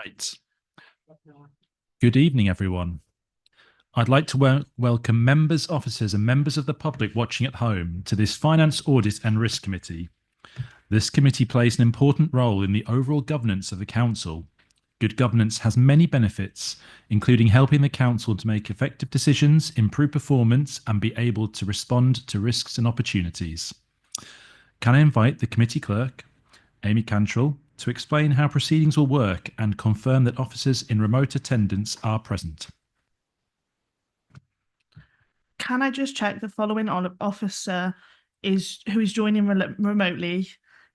Right. Good evening, everyone. I'd like to welcome members, officers, and members of the public watching at home to this Finance, Audit and Risk Committee. This committee plays an important role in the overall governance of the Council. Good governance has many benefits, including helping the Council to make effective decisions, improve performance, and be able to respond to risks and opportunities. Can I invite the committee clerk, Amy Cantrell, to explain how proceedings will work and confirm that officers in remote attendance are present? Can I just check the following officer who is joining remotely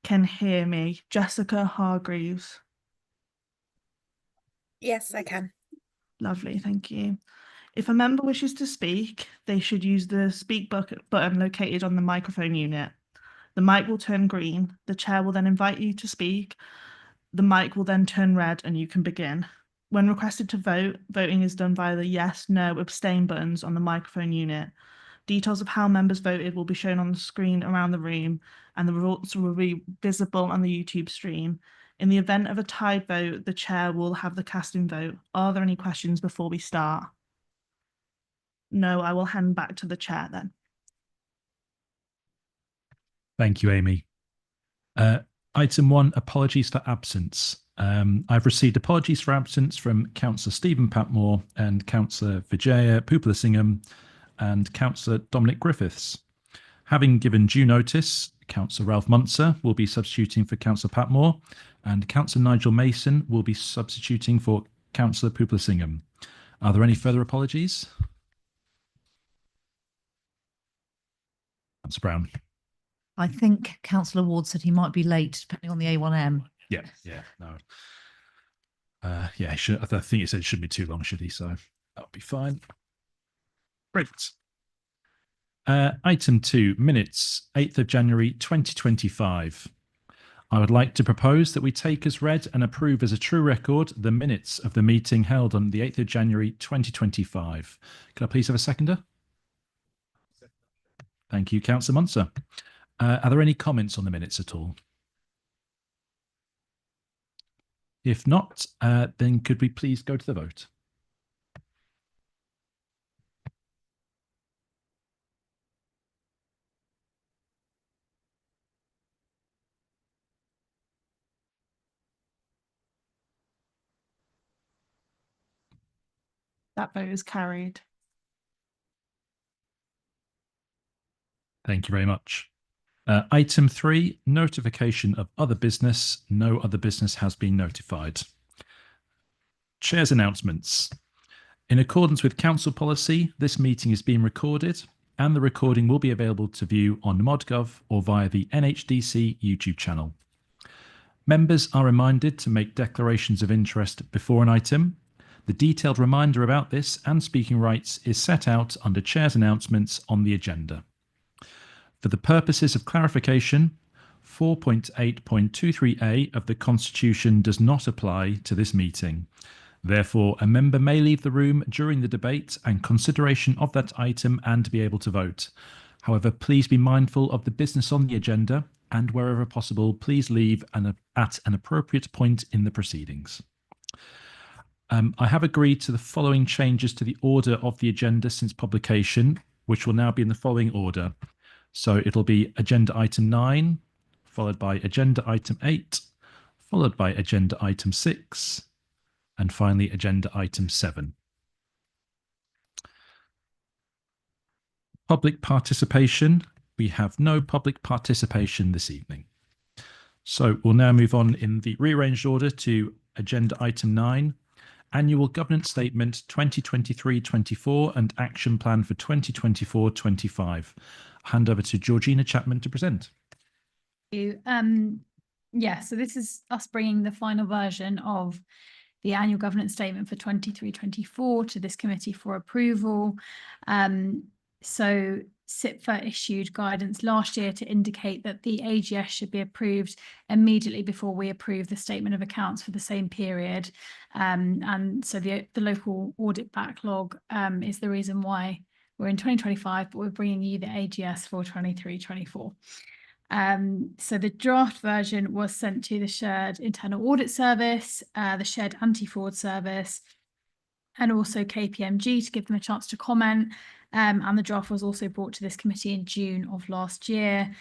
can hear me? Jessica Hargreaves. Yes, I can. Lovely, thank you. If a member wishes to speak, they should use the speak button located on the microphone unit. The mic will turn green. The chair will then invite you to speak. The mic will then turn red and you can begin. When requested to vote, voting is done via the yes, no, abstain buttons on the microphone unit. Details of how members voted will be shown on the screen around the room, and the results will be visible on the YouTube stream. In the event of a tied vote, the chair will have the casting vote. Are there any questions before we start? No, I will hand back to the chair then. Thank you, Amy. Item 1, apologies for absence. I've received apologies for absence from Councillor Stephen Patmore and Councillor Vijaya Pupalasingham and Councillor Dominic Griffiths. Having given due notice, Councillor Ralph Muntzer will be substituting for Councillor Patmore and Councillor Nigel Mason will be substituting for Councillor Pupalasingham. Are there any further apologies? Councillor Brown. I think Councillor Ward said he might be late, depending on the A1M. Yeah, no. I think he said it shouldn't be too long, should he? So that'll be fine. Great. Item 2, minutes, 8th of January 2025. I would like to propose that we take as read and approve as a true record the minutes of the meeting held on the 8th of January 2025. Can I please have a seconder? Thank you, Councillor Muntzer. Are there any comments on the minutes at all? If not, then could we please go to the vote? That vote is carried. Thank you very much. Item 3, notification of other business. No other business has been notified. Chair's announcements. In accordance with council policy, this meeting is being recorded and the recording will be available to view on ModGov or via the NHDC YouTube channel. Members are reminded to make declarations of interest before an item. The detailed reminder about this and speaking rights is set out under Chair's announcements on the agenda. For the purposes of clarification, 4.8.23a of the Constitution does not apply to this meeting. Therefore, a member may leave the room during the debate and consideration of that item and be able to vote. However, please be mindful of the business on the agenda and wherever possible, please leave at an appropriate point in the proceedings. I have agreed to the following changes to the order of the agenda since publication, which will now be in the following order. So it'll be agenda item 9, followed by agenda item 8, followed by agenda item 6, and finally agenda item 7. Public participation. We have no public participation this evening. So we'll now move on in the rearranged order to agenda item 9, Annual Governance Statement 2023-24 and Action Plan for 2024-25. Hand over to Georgina Chapman to present. So this is us bringing the final version of the annual governance statement for 23-24 to this committee for approval. So SIPFA issued guidance last year to indicate that the AGS should be approved immediately before we approve the statement of accounts for the same period. And so the local audit backlog is the reason why we're in 2025, but we're bringing you the AGS for 23-24. So the draft version was sent to the shared internal audit service, the shared anti-fraud service, and also KPMG to give them a chance to comment. And the draft was also brought to this committee in June of last year,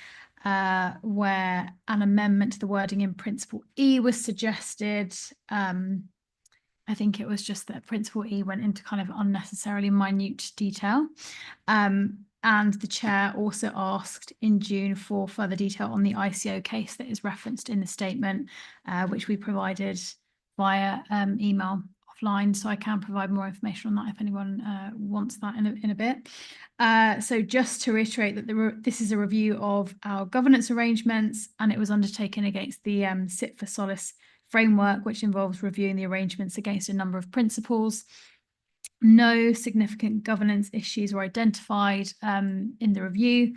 where an amendment to the wording in Principle E was suggested. I think it was just that Principle E went into kind of unnecessarily minute detail. And the chair also asked in June for further detail on the ICO case that is referenced in the statement, which we provided via email offline. So I can provide more information on that if anyone wants that in a bit. So just to reiterate that this is a review of our governance arrangements, and it was undertaken against the Sit for Solace framework, which involves reviewing the arrangements against a number of principles. No significant governance issues were identified in the review.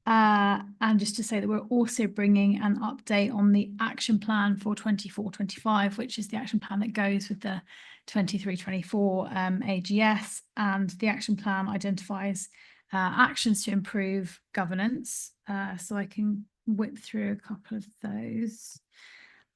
And just to say that we're also bringing an update on the action plan for 24-25, which is the action plan that goes with the 23-24 AGS. And the action plan identifies actions to improve governance. So I can whip through a couple of those.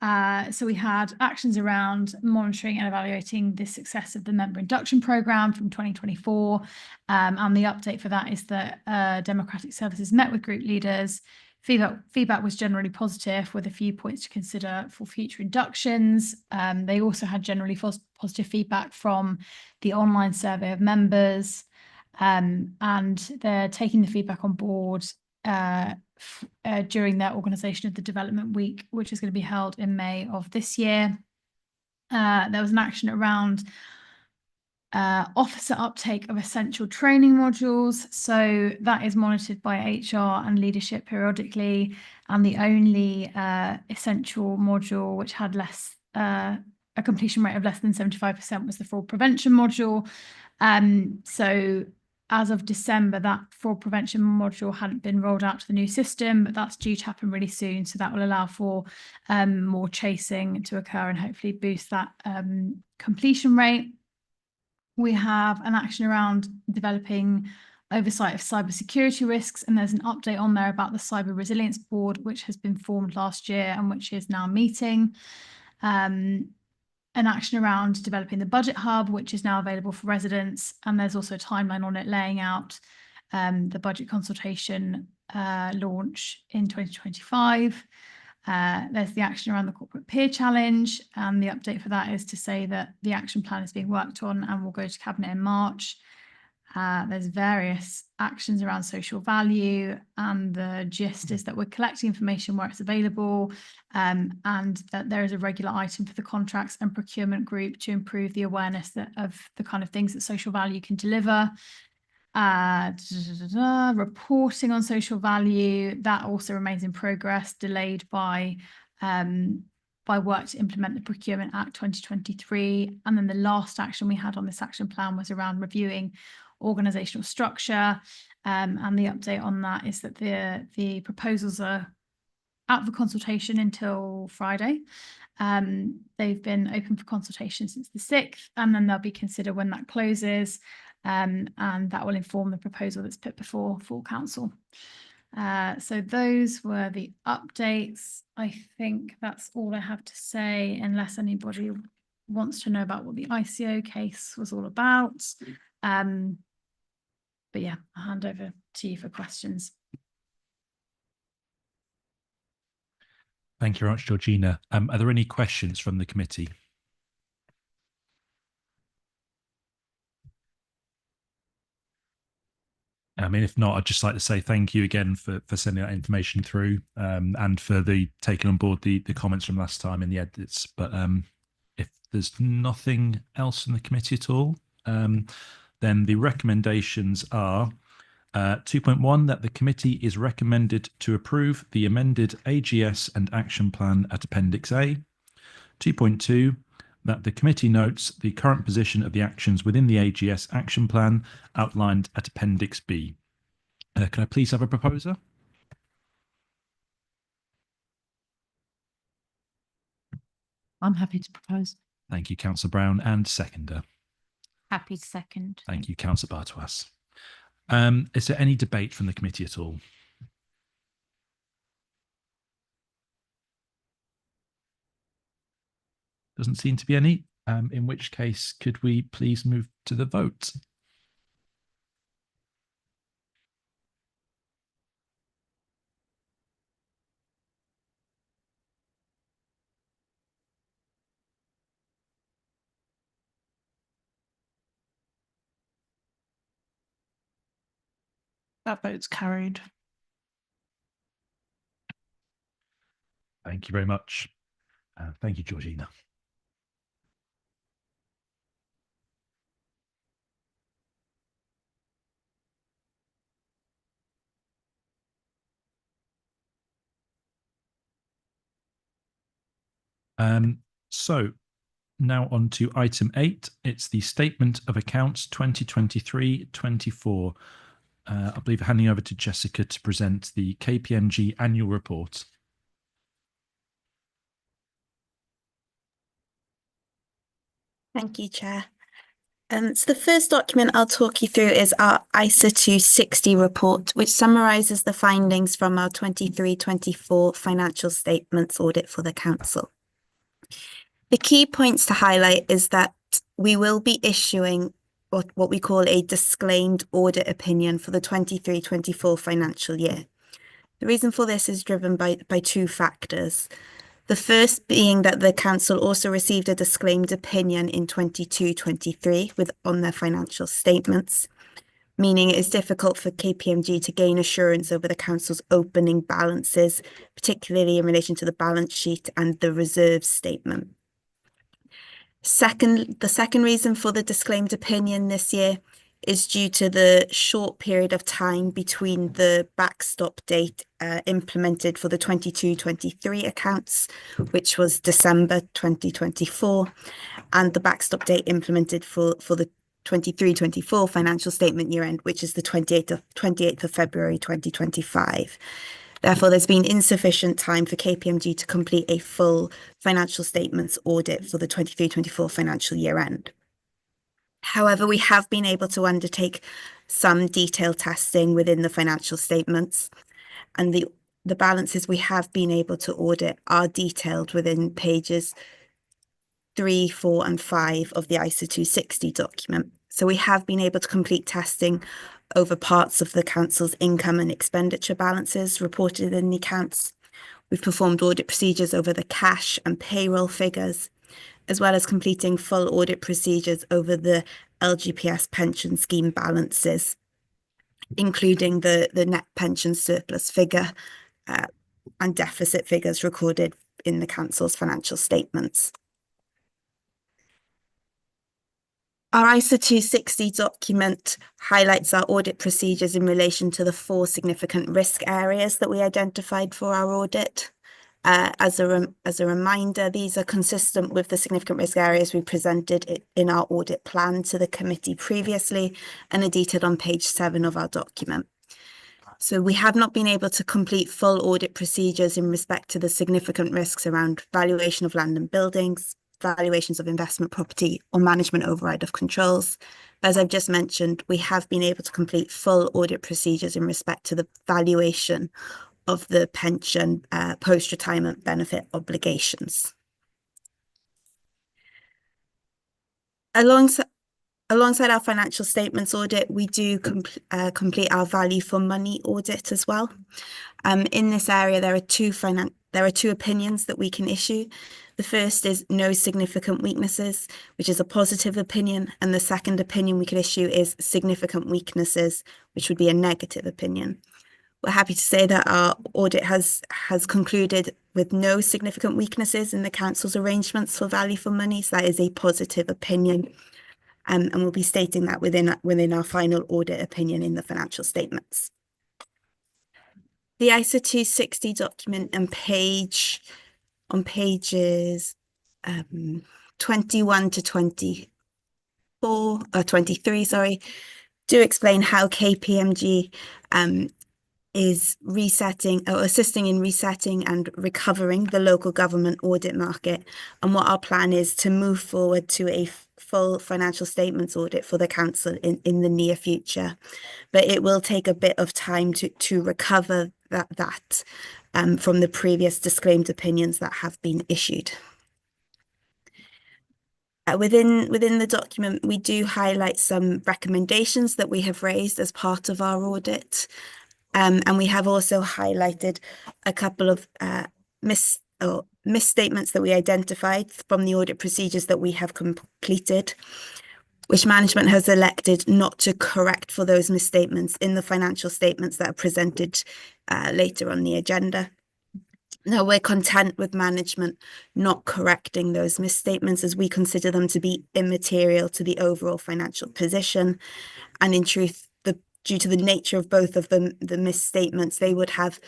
So we had actions around monitoring and evaluating the success of the member induction programme from 2024. And the update for that is that Democratic Services met with group leaders. Feedback was generally positive, with a few points to consider for future inductions. They also had generally positive feedback from the online survey of members. And they're taking the feedback on board during their organisation of the Development Week, which is going to be held in May of this year. There was an action around officer uptake of essential training modules. So that is monitored by HR and leadership periodically. And the only essential module which had less a completion rate of less than 75% was the fraud prevention module. So as of December, that fraud prevention module hadn't been rolled out to the new system, but that's due to happen really soon. So that will allow for more chasing to occur and hopefully boost that completion rate. We have an action around developing oversight of cybersecurity risks, and there's an update on there about the Cyber Resilience Board, which has been formed last year and which is now meeting. An action around developing the budget hub, which is now available for residents, and there's also a timeline on it laying out the budget consultation launch in 2025. There's the action around the corporate peer challenge, and the update for that is to say that the action plan is being worked on and will go to cabinet in March. There's various actions around social value, and the gist is that we're collecting information where it's available, and that there is a regular item for the contracts and procurement group to improve the awareness of the kind of things that social value can deliver. Reporting on social value, that also remains in progress, delayed by work to implement the Procurement Act 2023. And then the last action we had on this action plan was around reviewing organisational structure, and the update on that is that the proposals are out for consultation until Friday. They've been open for consultation since the 6th, and then they'll be considered when that closes, and that will inform the proposal that's put before full council. So those were the updates. I think that's all I have to say, unless anybody wants to know about what the ICO case was all about. But yeah, I'll hand over to you for questions. Thank you very much, Georgina. Are there any questions from the committee? I mean, if not, I'd just like to say thank you again for sending that information through, and for taking on board the comments from last time in the edits. But if there's nothing else in the committee at all, then the recommendations are 2.1, that the committee is recommended to approve the amended AGS and action plan at Appendix A. 2.2, that the committee notes the current position of the actions within the AGS action plan outlined at Appendix B. Can I please have a proposer? I'm happy to propose. Thank you, Councillor Brown. And seconder? Happy to second. Thank you, Councillor Bartois. Is there any debate from the committee at all? Doesn't seem to be any. In which case, could we please move to the vote? That vote's carried. Thank you very much. Thank you, Georgina. So now on to item 8. It's the Statement of Accounts 2023-24. I believe handing over to Jessica to present the KPMG annual report. Thank you, Chair. So the first document I'll talk you through is our ISA 260 report, which summarises the findings from our 23-24 financial statements audit for the Council. The key points to highlight is that we will be issuing what we call a disclaimed audit opinion for the 23-24 financial year. The reason for this is driven by two factors. The first being that the Council also received a disclaimed opinion in 22-23 on their financial statements, meaning it is difficult for KPMG to gain assurance over the Council's opening balances, particularly in relation to the balance sheet and the reserves statement. The second reason for the disclaimed opinion this year is due to the short period of time between the backstop date implemented for the 22-23 accounts, which was December 2024, and the backstop date implemented for the 23-24 financial statement year end, which is the 28th of February 2025. Therefore, there's been insufficient time for KPMG to complete a full financial statements audit for the 23-24 financial year end. However, we have been able to undertake some detailed testing within the financial statements, and the balances we have been able to audit are detailed within pages 3, 4 and 5 of the ISA 260 document. So we have been able to complete testing over parts of the Council's income and expenditure balances reported in the accounts. We've performed audit procedures over the cash and payroll figures, as well as completing full audit procedures over the LGPS pension scheme balances, including the net pension surplus figure and deficit figures recorded in the Council's financial statements. Our ISA 260 document highlights our audit procedures in relation to the 4 significant risk areas that we identified for our audit. As a reminder, these are consistent with the significant risk areas we presented in our audit plan to the committee previously and are detailed on page 7 of our document. So we have not been able to complete full audit procedures in respect to the significant risks around valuation of land and buildings, valuations of investment property or management override of controls. As I've just mentioned, we have been able to complete full audit procedures in respect to the valuation of the pension post-retirement benefit obligations. Alongside our financial statements audit, we do complete our value for money audit as well. In this area, there are two opinions that we can issue. The first is no significant weaknesses, which is a positive opinion, and the second opinion we could issue is significant weaknesses, which would be a negative opinion. We're happy to say that our audit has concluded with no significant weaknesses in the Council's arrangements for value for money, so that is a positive opinion, and we'll be stating that within our final audit opinion in the financial statements. The ISA 260 document on pages 21 to 23, do explain how KPMG is resetting or assisting in resetting and recovering the local government audit market, and what our plan is to move forward to a full financial statements audit for the Council in the near future. But it will take a bit of time to recover that from the previous disclaimed opinions that have been issued. Within the document, we do highlight some recommendations that we have raised as part of our audit. And we have also highlighted a couple of misstatements that we identified from the audit procedures that we have completed, which management has elected not to correct for those misstatements in the financial statements that are presented later on the agenda. Now, we're content with management not correcting those misstatements as we consider them to be immaterial to the overall financial position. And in truth, due to the nature of both of them, the misstatements, they would have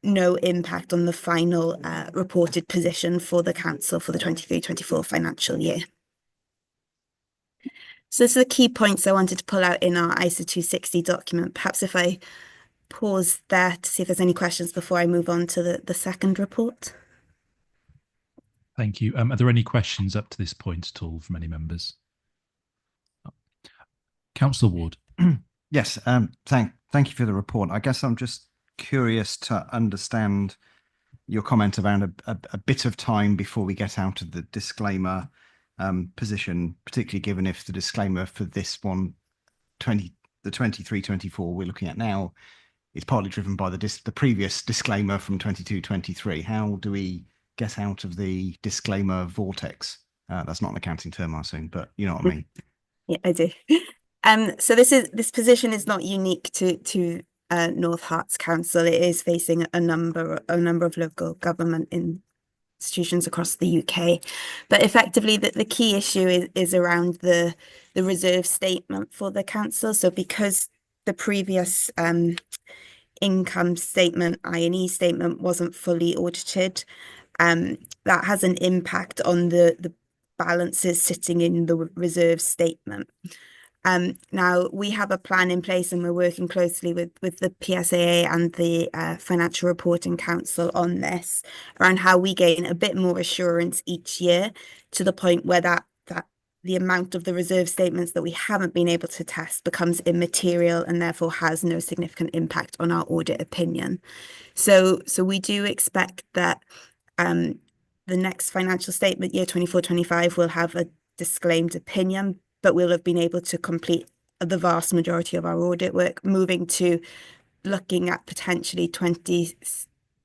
no impact on the final reported position for the council for the 23-24 financial year. So those are the key points I wanted to pull out in our ISA 260 document. Perhaps if I pause there to see if there's any questions before I move on to the second report. Thank you. Are there any questions up to this point at all from any members? Councillor Ward. Yes, thank you for the report. I guess I'm just curious to understand your comment around a bit of time before we get out of the disclaimer position, particularly given if the disclaimer for this one, the 23-24 we're looking at now, is partly driven by the previous disclaimer from 22-23. How do we get out of the disclaimer vortex? That's not an accounting term, I assume, but you know what I mean. Yeah, I do. So this position is not unique to North Herts Council. It is facing a number of local government institutions across the UK, but effectively the key issue is around the reserve statement for the council. So because the previous income statement, I&E statement, wasn't fully audited, that has an impact on the balances sitting in the reserve statement. Now we have a plan in place and we're working closely with the PSAA and the Financial Reporting Council on this, around how we gain a bit more assurance each year to the point where that the amount of the reserve statements that we haven't been able to test becomes immaterial and therefore has no significant impact on our audit opinion. So we do expect that the next financial statement, year 24-25, will have a disclaimed opinion, but we'll have been able to complete the vast majority of our audit work, moving to looking at potentially 25,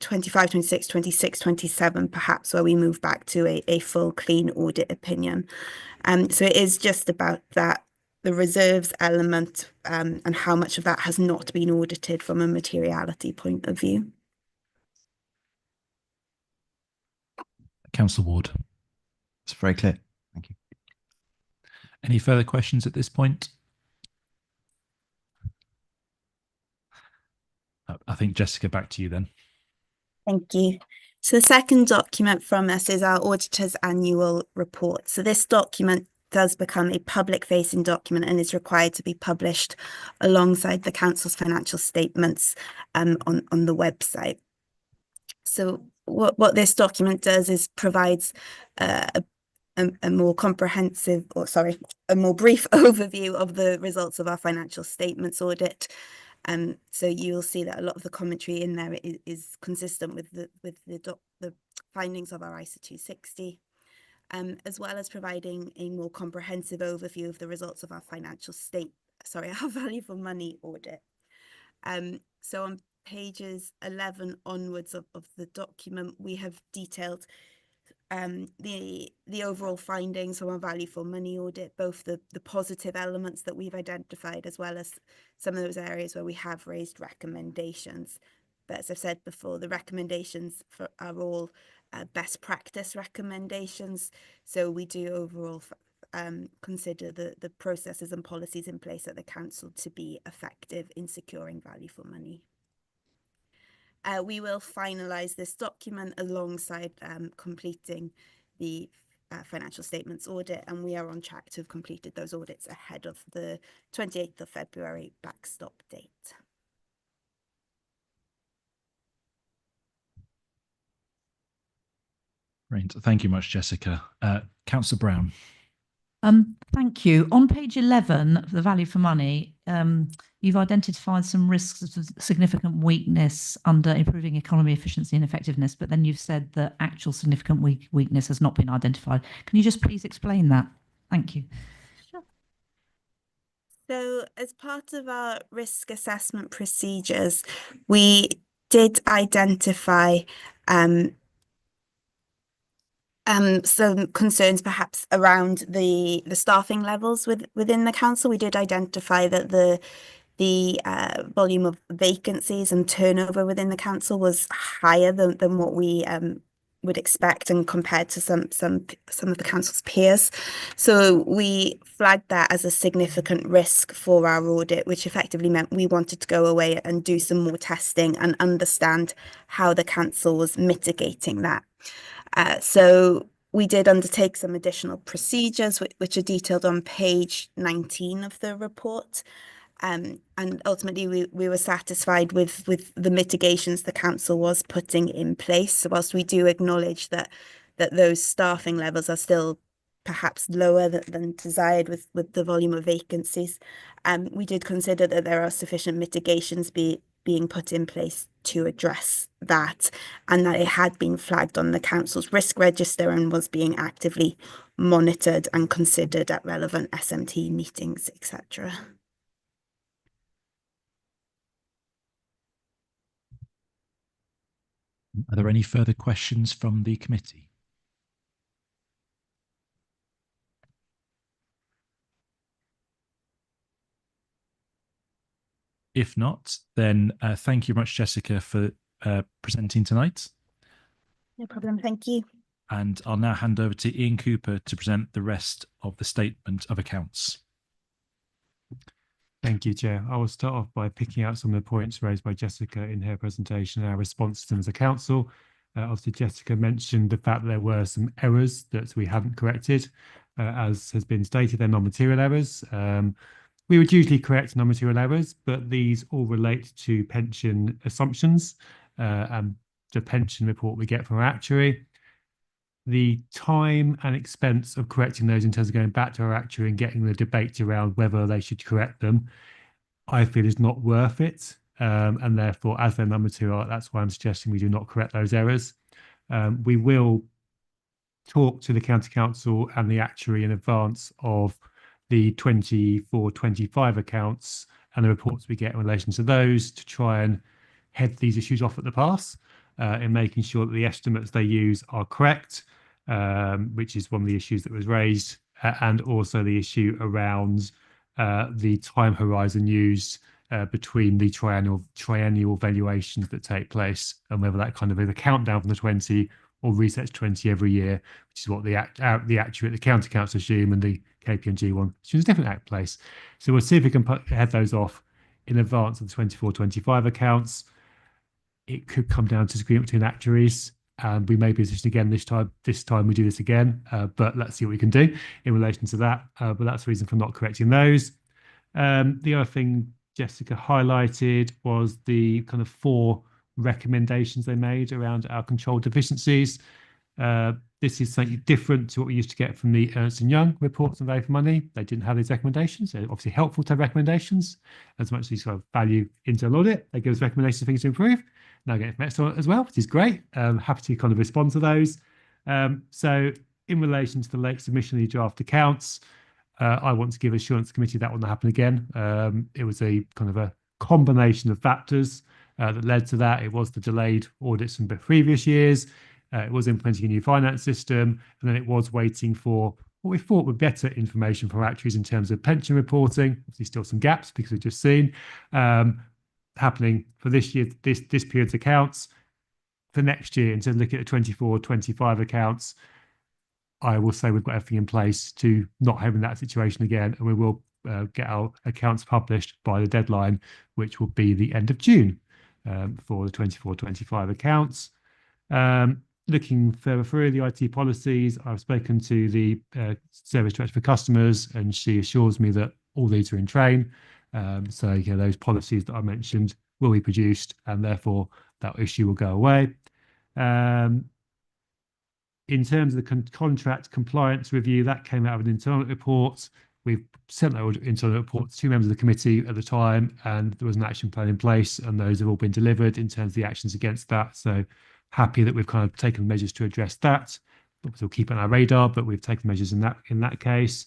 26, 26, 27, perhaps, where we move back to a full clean audit opinion. So it is just about that, the reserves element, and how much of that has not been audited from a materiality point of view. Councillor Ward. It's very clear. Thank you. Any further questions at this point? I think, Jessica, back to you then. Thank you. So the second document from us is our auditor's annual report. So this document does become a public-facing document and is required to be published alongside the council's financial statements on the website. So what this document does is provides a more comprehensive, a more brief overview of the results of our financial statements audit. So you'll see that a lot of the commentary in there is consistent with the findings of our ISA 260, as well as providing a more comprehensive overview of the results of our our value for money audit. So on pages 11 onwards of the document, we have detailed the overall findings from our value for money audit, both the positive elements that we've identified, as well as some of those areas where we have raised recommendations. But as I've said before, the recommendations are all best practice recommendations. So we do overall consider the processes and policies in place at the council to be effective in securing value for money. We will finalise this document alongside completing the financial statements audit, and we are on track to have completed those audits ahead of the 28th of February backstop date. Great. Thank you much, Jessica. Councillor Brown. Thank you. On page 11, the value for money, you've identified some risks of significant weakness under improving economy, efficiency and effectiveness, but then you've said that actual significant weakness has not been identified. Can you just please explain that? Thank you. Sure. So as part of our risk assessment procedures, we did identify some concerns perhaps around the staffing levels within the council. We did identify that the volume of vacancies and turnover within the council was higher than what we would expect and compared to some of the council's peers. So we flagged that as a significant risk for our audit, which effectively meant we wanted to go away and do some more testing and understand how the council was mitigating that. So we did undertake some additional procedures, which are detailed on page 19 of the report. And ultimately, we were satisfied with the mitigations the council was putting in place. So whilst we do acknowledge that those staffing levels are still perhaps lower than desired with the volume of vacancies, we did consider that there are sufficient mitigations being put in place to address that, and that it had been flagged on the council's risk register and was being actively monitored and considered at relevant SMT meetings, etc. Are there any further questions from the committee? If not, then thank you much, Jessica, for presenting tonight. No problem. Thank you. And I'll now hand over to Ian Cooper to present the rest of the statement of accounts. Thank you, Chair. I will start off by picking out some of the points raised by Jessica in her presentation and our response to them as a council. Obviously, Jessica mentioned the fact that there were some errors that we hadn't corrected. As has been stated, they're non-material errors. We would usually correct non-material errors, but these all relate to pension assumptions and the pension report we get from our actuary. The time and expense of correcting those in terms of going back to our actuary and getting the debate around whether they should correct them, I feel is not worth it. And therefore, as they're non-material, that's why I'm suggesting we do not correct those errors. We will talk to the county council and the actuary in advance of the 24-25 accounts and the reports we get in relation to those to try and head these issues off at the pass in making sure that the estimates they use are correct, which is one of the issues that was raised, and also the issue around the time horizon used between the triennial valuations that take place, and whether that kind of is a countdown from the 20 or resets 20 every year, which is what the actuary at the county council assume, and the KPMG one assumes a different place. So we'll see if we can head those off in advance of the 24-25 accounts. It could come down to disagreement between actuaries, and we may be positioned again this time we do this again, but let's see what we can do in relation to that. But that's the reason for not correcting those. The other thing Jessica highlighted was the kind of 4 recommendations they made around our control deficiencies. This is something different to what we used to get from the Ernst & Young reports on value for money. They didn't have these recommendations. They're obviously helpful to have recommendations as much as you sort of value internal audit. They give us recommendations of things to improve. Now getting from external as well, which is great. Happy to kind of respond to those. So in relation to the late submission of the draft accounts, I want to give assurance committee that will not happen again. It was a kind of a combination of factors that led to that. It was the delayed audits from the previous years. It was implementing a new finance system, and then it was waiting for what we thought were better information from actuaries in terms of pension reporting. Obviously, still some gaps because we've just seen happening for this year, this period's accounts. For next year, instead of looking at the 24-25 accounts, I will say we've got everything in place to not having that situation again, and we will get our accounts published by the deadline, which will be the end of June for the 24-25 accounts. Looking further through the IT policies, I've spoken to the service director for customers, and she assures me that all these are in train. So those policies that I mentioned will be produced, and therefore that issue will go away. In terms of the contract compliance review, that came out of an internal report. We've sent that internal report to 2 members of the committee at the time, and there was an action plan in place, and those have all been delivered in terms of the actions against that. So happy that we've kind of taken measures to address that. We'll keep it on our radar, but we've taken measures in that case.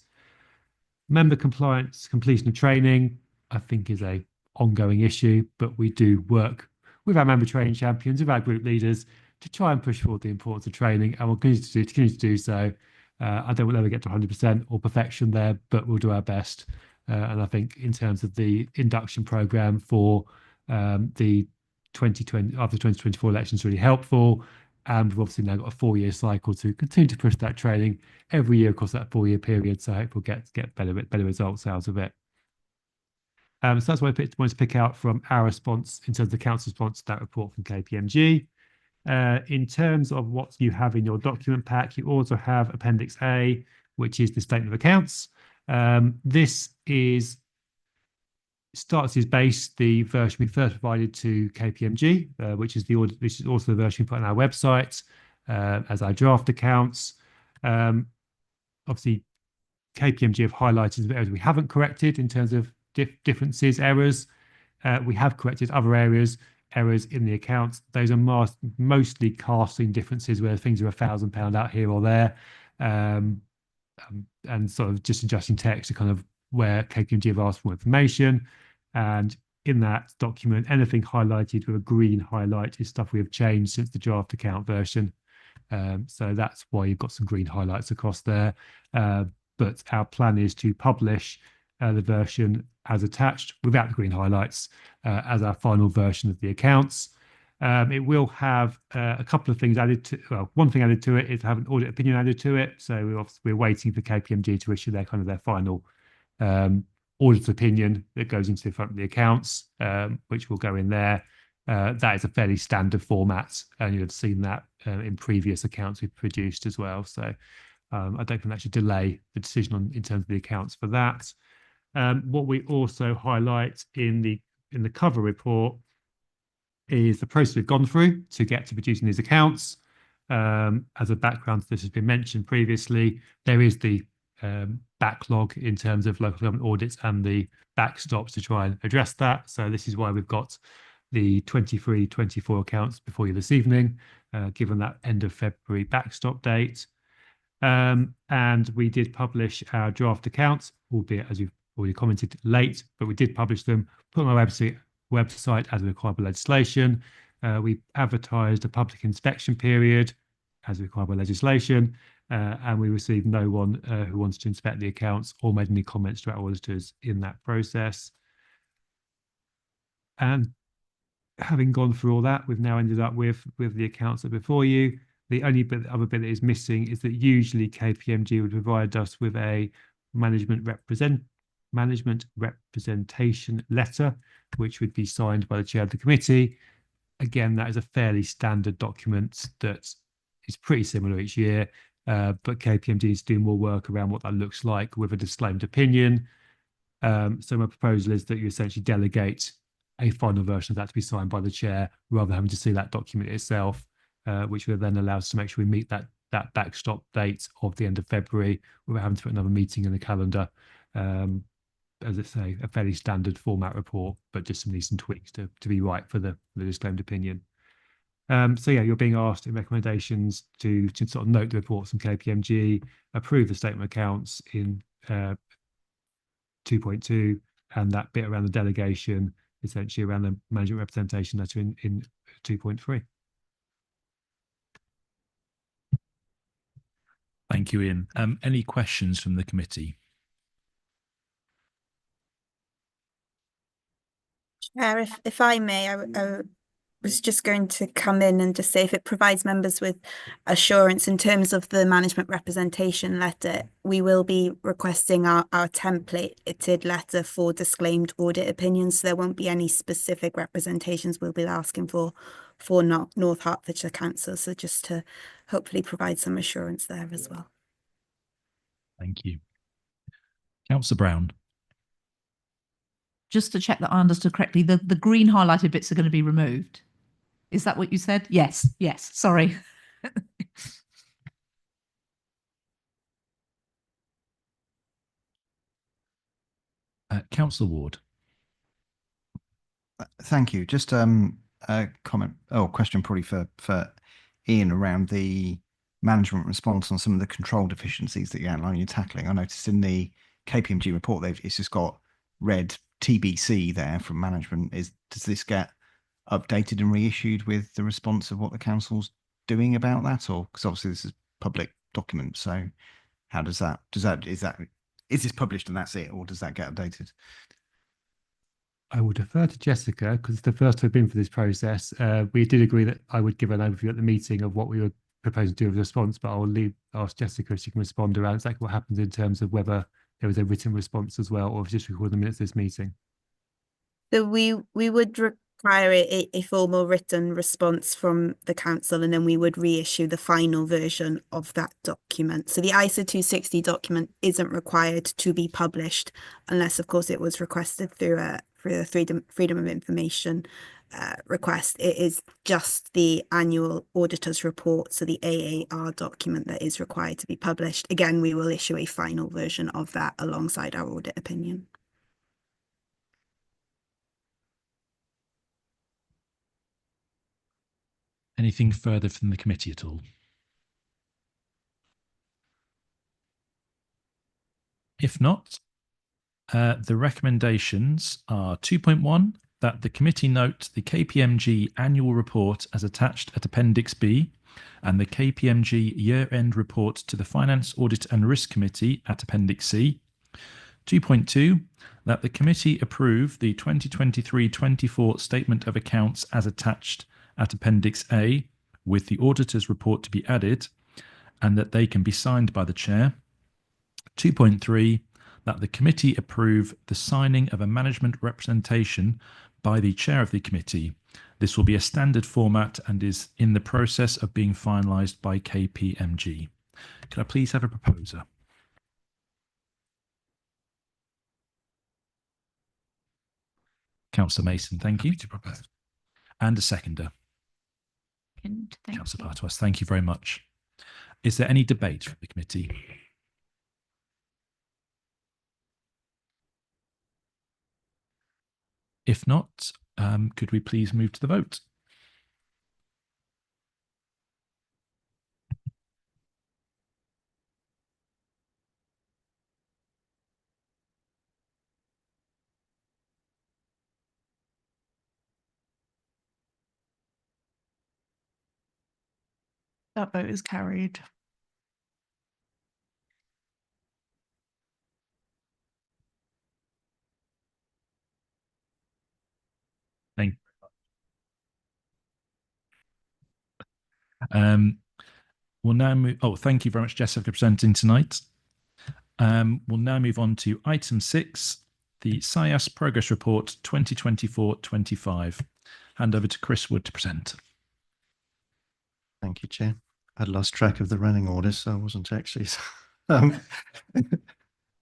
Member compliance, completion of training, I think is a ongoing issue, but we do work with our member training champions, with our group leaders, to try and push forward the importance of training, and we'll continue to do so. I don't will ever get to 100% or perfection there, but we'll do our best. And I think in terms of the induction program for the 2020 after 2024 elections, really helpful. And we've obviously now got a 4-year cycle to continue to push that training every year across that 4-year period. So I hope we'll get better results out of it. So that's what I wanted to pick out from our response in terms of the council response to that report from KPMG. In terms of what you have in your document pack, you also have Appendix A, which is the statement of accounts. This starts as base the version we first provided to KPMG, which is the audit. This is also the version we put on our website as our draft accounts. Obviously, KPMG have highlighted the areas we haven't corrected in terms of differences, errors. We have corrected other errors in the accounts. Those are mostly casting differences where things are £1,000 out here or there, and sort of just adjusting text to kind of where KPMG have asked for more information. And in that document, anything highlighted with a green highlight is stuff we have changed since the draft account version. So that's why you've got some green highlights across there. But our plan is to publish the version as attached without the green highlights as our final version of the accounts. It will have a couple of things added to, well, one thing added to it is to have an audit opinion added to it. So we're waiting for KPMG to issue their final audit opinion that goes into the front of the accounts, which will go in there. That is a fairly standard format, and you'll have seen that in previous accounts we've produced as well. So I don't think that should delay the decision in terms of the accounts for that. What we also highlight in the cover report is the process we've gone through to get to producing these accounts. As a background, this has been mentioned previously. There is the backlog in terms of local government audits and the backstops to try and address that. So this is why we've got the 23-24 accounts before you this evening, given that end of February backstop date. And we did publish our draft accounts, albeit, as you've already commented, late, but we did publish them, put them on our website as required by legislation. We advertised a public inspection period as required by legislation, and we received no one who wanted to inspect the accounts or made any comments to our auditors in that process. And having gone through all that, we've now ended up with the accounts that are before you. The only other bit that is missing is that usually KPMG would provide us with a management representation letter, which would be signed by the chair of the committee. Again, that is a fairly standard document that is pretty similar each year, but KPMG is doing more work around what that looks like with a disclaimed opinion. So my proposal is that you essentially delegate a final version of that to be signed by the chair rather than having to see that document itself, which will then allow us to make sure we meet that backstop date of the end of February without having to put another meeting in the calendar. As I say, a fairly standard format report, but just some tweaks to be right for the disclaimed opinion. So yeah, you're being asked in recommendations to sort of note the reports from KPMG, approve the statement of accounts in 2.2, and that bit around the delegation, essentially around the management representation letter in 2.3. Thank you, Ian. Any questions from the committee? Chair, if I may, I was just going to come in and just say if it provides members with assurance in terms of the management representation letter, we will be requesting our templated letter for disclaimed audit opinions. So there won't be any specific representations we'll be asking for North Hertfordshire Council. So just to hopefully provide some assurance there as well. Thank you. Councillor Brown. Just to check that I understood correctly, the green highlighted bits are going to be removed. Is that what you said? Yes. Sorry. Councillor Ward. Thank you. Just a question probably for Ian around the management response on some of the control deficiencies that you outlined you're tackling. I noticed in the KPMG report it's just got red TBC there from management. Does this get updated and reissued with the response of what the council's doing about that, or because obviously this is public document, so how is this published and that's it, or does that get updated? I will defer to Jessica because it's the first I've been for this process. We did agree that I would give an overview at the meeting of what we were proposing to do with the response, but I'll ask Jessica if she can respond around exactly what happens in terms of whether there was a written response as well, or if just record the minutes of this meeting. So we would require a formal written response from the council, and then we would reissue the final version of that document. So the ISA 260 document isn't required to be published unless, of course, it was requested through a freedom of information request. It is just the annual auditor's report, so the AAR document, that is required to be published. Again, we will issue a final version of that alongside our audit opinion. Anything further from the committee at all? If not, the recommendations are 2.1, that the committee note the KPMG annual report as attached at Appendix B and the KPMG year-end report to the Finance, Audit and Risk Committee at Appendix C. 2.2, that the committee approve the 2023-24 Statement of Accounts as attached at Appendix A, with the auditor's report to be added, and that they can be signed by the chair. 2.3, that the committee approve the signing of a management representation by the chair of the committee. This will be a standard format and is in the process of being finalised by KPMG. Could I please have a proposer? Councillor Mason, thank you. And a seconder. Councillor Partois, thank you very much. Is there any debate from the committee? If not, could we please move to the vote? That vote is carried. Thank you. We'll now move. Oh, thank you very much, Jessica, for presenting tonight. We'll now move on to item 6, the SIAS Progress Report 2024-25. Hand over to Chris Wood to present. Thank you, Chair. I'd lost track of the running order, so I wasn't actually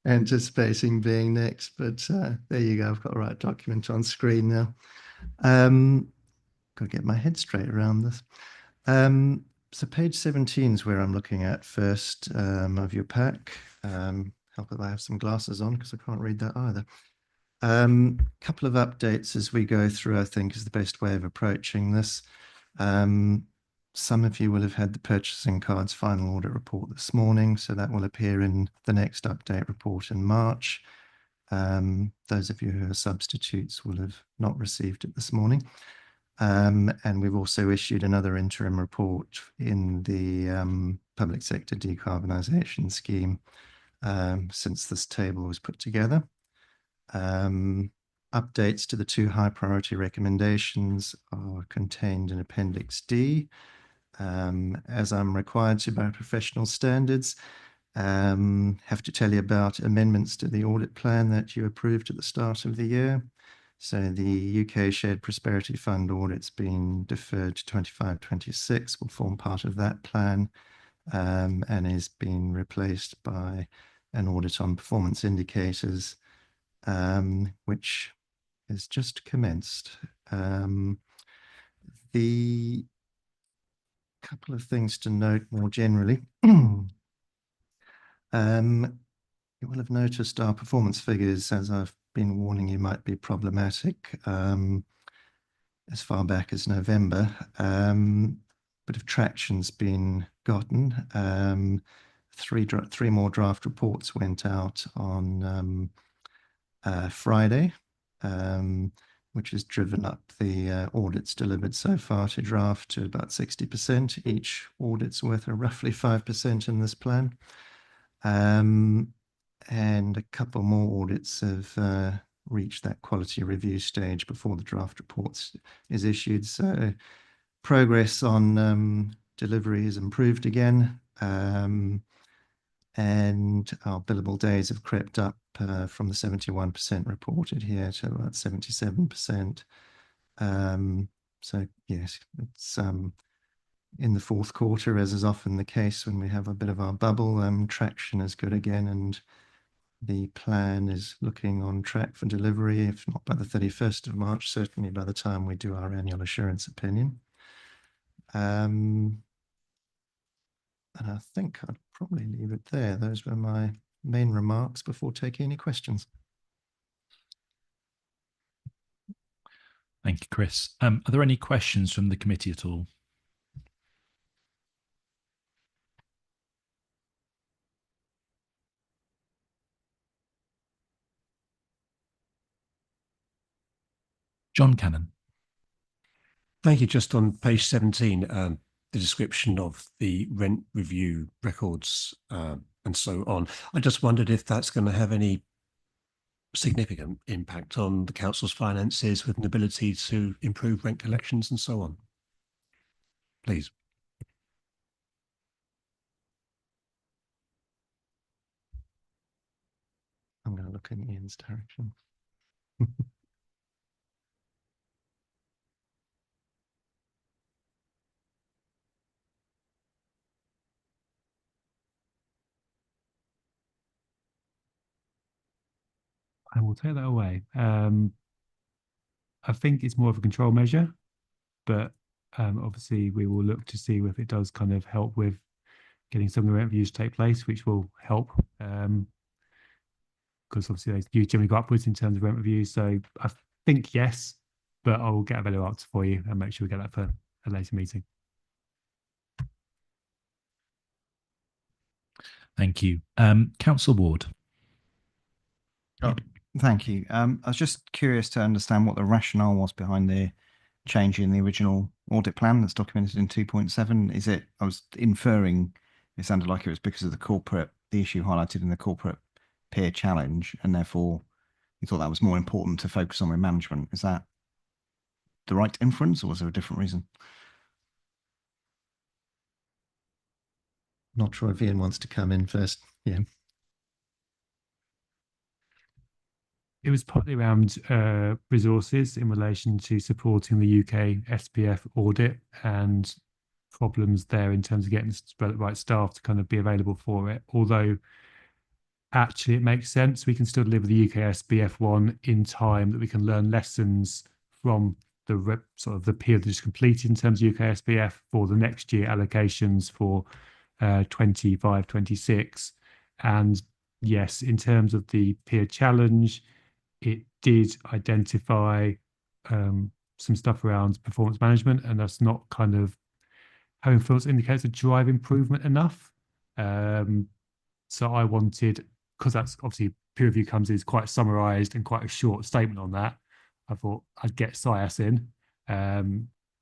anticipating being next, but there you go. I've got the right document on screen now. Got to get my head straight around this. So page 17 is where I'm looking at first of your pack. Help if I have some glasses on because I can't read that either. Couple of updates as we go through, I think, is the best way of approaching this. Some of you will have had the purchasing cards final audit report this morning, so that will appear in the next update report in March. Those of you who are substitutes will have not received it this morning. And we've also issued another interim report in the public sector decarbonisation scheme since this table was put together. Updates to the 2 high priority recommendations are contained in Appendix D. As I'm required to by professional standards, have to tell you about amendments to the audit plan that you approved at the start of the year. So the UK Shared Prosperity Fund audit's been deferred to 25-26, will form part of that plan, and is being replaced by an audit on performance indicators, which has just commenced. The couple of things to note more generally. You will have noticed our performance figures, as I've been warning you might be problematic as far back as November. But if traction's been gotten, three more draft reports went out on Friday, which has driven up the audits delivered so far to draft to about 60%. Each audit's worth roughly 5% in this plan. And a couple more audits have reached that quality review stage before the draft reports is issued. So progress on delivery has improved again. And our billable days have crept up from the 71% reported here to about 77%. So yes, it's in the fourth quarter, as is often the case when we have a bit of our bubble, traction is good again, and the plan is looking on track for delivery, if not by the 31st of March, certainly by the time we do our annual assurance opinion. And I think I'd probably leave it there. Those were my main remarks before taking any questions. Thank you, Chris. Are there any questions from the committee at all? John Cannon. Thank you. Just on page 17, the description of the rent review records and so on. I just wondered if that's going to have any significant impact on the council's finances with an ability to improve rent collections and so on. Please. I'm going to look in Ian's direction. I will take that away. I think it's more of a control measure, but obviously we will look to see if it does kind of help with getting some of the rent reviews to take place, which will help because obviously they do generally go upwards in terms of rent reviews. So I think yes, but I will get a better answer for you and make sure we get that for a later meeting. Thank you. Council Ward. Oh, thank you. I was just curious to understand what the rationale was behind the change in the original audit plan that's documented in 2.7. Is it, I was inferring, it sounded like it was because of the issue highlighted in the corporate peer challenge, and therefore you thought that was more important to focus on with management. Is that the right inference, or was there a different reason? Not sure if Ian wants to come in first. Yeah. It was partly around resources in relation to supporting the UK SPF audit and problems there in terms of getting the right staff to kind of be available for it. Although actually it makes sense, we can still deliver the UK SPF one in time that we can learn lessons from the sort of the period that's completed in terms of UK SPF for the next year allocations for 25-26. And yes, in terms of the peer challenge, it did identify some stuff around performance management, and that's not kind of having performance indicators to drive improvement enough. So I wanted, because that's obviously peer review comes in, is quite summarised and quite a short statement on that. I thought I'd get SIAS in.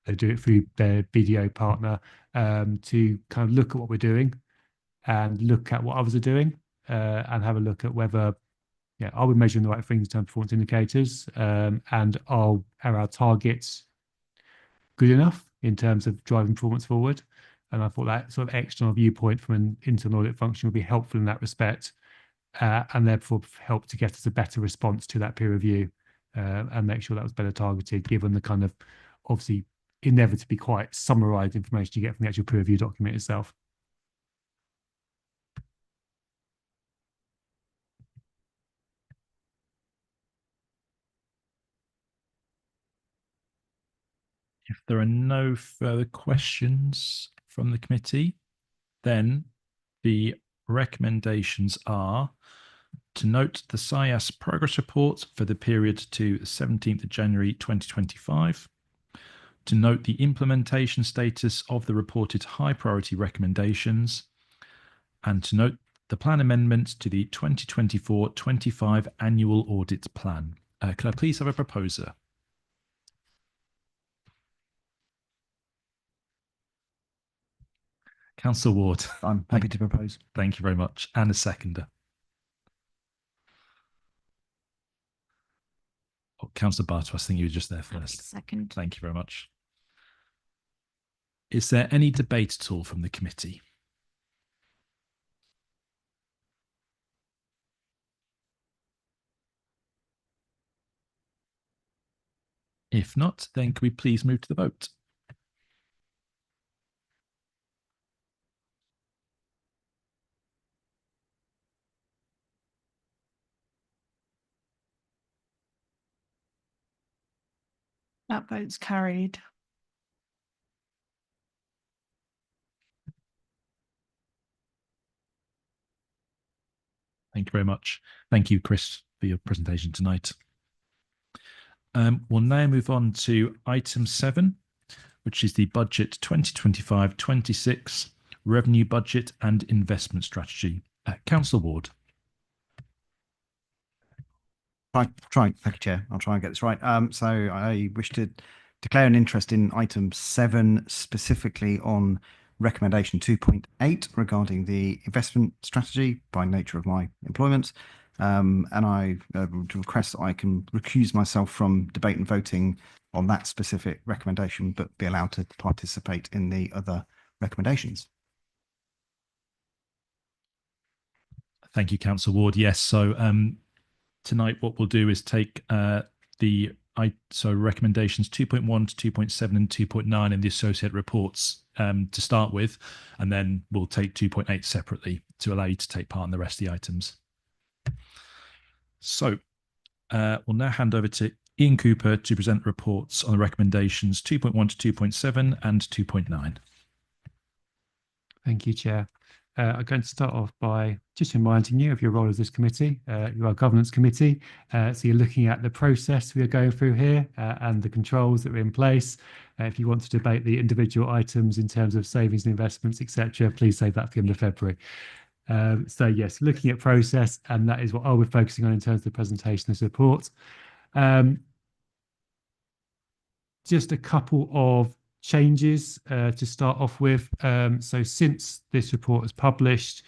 They do it through their BDO partner to kind of look at what we're doing and look at what others are doing and have a look at whether, are we measuring the right things in terms of performance indicators, and are our targets good enough in terms of driving performance forward? And I thought that sort of external viewpoint from an internal audit function would be helpful in that respect, and therefore help to get us a better response to that peer review and make sure that was better targeted, given the kind of obviously inevitably quite summarised information you get from the actual peer review document itself. If there are no further questions from the committee, then the recommendations are To note the SIAS progress report for the period to 17th of January 2025. To note the implementation status of the reported high priority recommendations. And to note the plan amendment to the 2024-25 annual audit plan. Could I please have a proposer? Councillor Ward. I'm happy to propose. Thank you very much. And a seconder. Oh, Councillor Bartos, I think you were just there first. Second. Thank you very much. Is there any debate at all from the committee? If not, then can we please move to the vote? That vote's carried. Thank you very much. Thank you, Chris, for your presentation tonight. We'll now move on to item 7, which is the budget 2025-26 revenue budget and investment strategy. Councillor Ward. Thank you, Chair. I'll try and get this right. So I wish to declare an interest in item 7, specifically on recommendation 2.8 regarding the investment strategy by nature of my employment. And I would request that I can recuse myself from debate and voting on that specific recommendation, but be allowed to participate in the other recommendations. Thank you, Councillor Ward. Yes, so tonight what we'll do is take recommendations 2.1 to 2.7 and 2.9 in the associate reports to start with, and then we'll take 2.8 separately to allow you to take part in the rest of the items. So we'll now hand over to Ian Cooper to present reports on the recommendations 2.1 to 2.7 and 2.9. Thank you, Chair. I'm going to start off by just reminding you of your role as this committee. You are a governance committee, so you're looking at the process we are going through here and the controls that are in place. If you want to debate the individual items in terms of savings and investments, etc., please save that for the end of February. So yes, looking at process, and that is what I'll be focusing on in terms of the presentation of this report. Just a couple of changes to start off with. So since this report is published,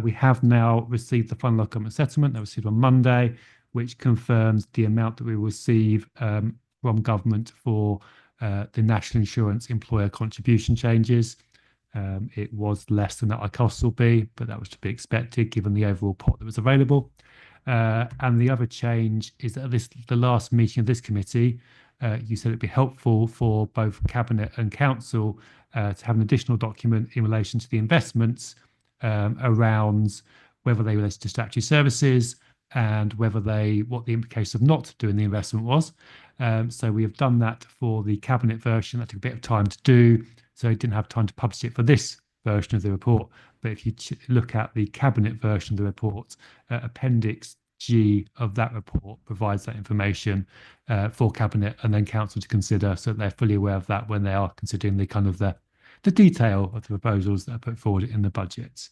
we have now received the final outcome of settlement that was received on Monday, which confirms the amount that we will receive from government for the national insurance employer contribution changes. It was less than that our costs will be, but that was to be expected given the overall pot that was available. And the other change is that the last meeting of this committee, you said it'd be helpful for both Cabinet and Council to have an additional document in relation to the investments around whether they relate to statutory services and what the implications of not doing the investment was. So we have done that for the Cabinet version. That took a bit of time to do, so I didn't have time to publish it for this version of the report. But if you look at the Cabinet version of the report, Appendix G of that report provides that information for Cabinet and then Council to consider, so that they're fully aware of that when they are considering the detail of the proposals that are put forward in the budget.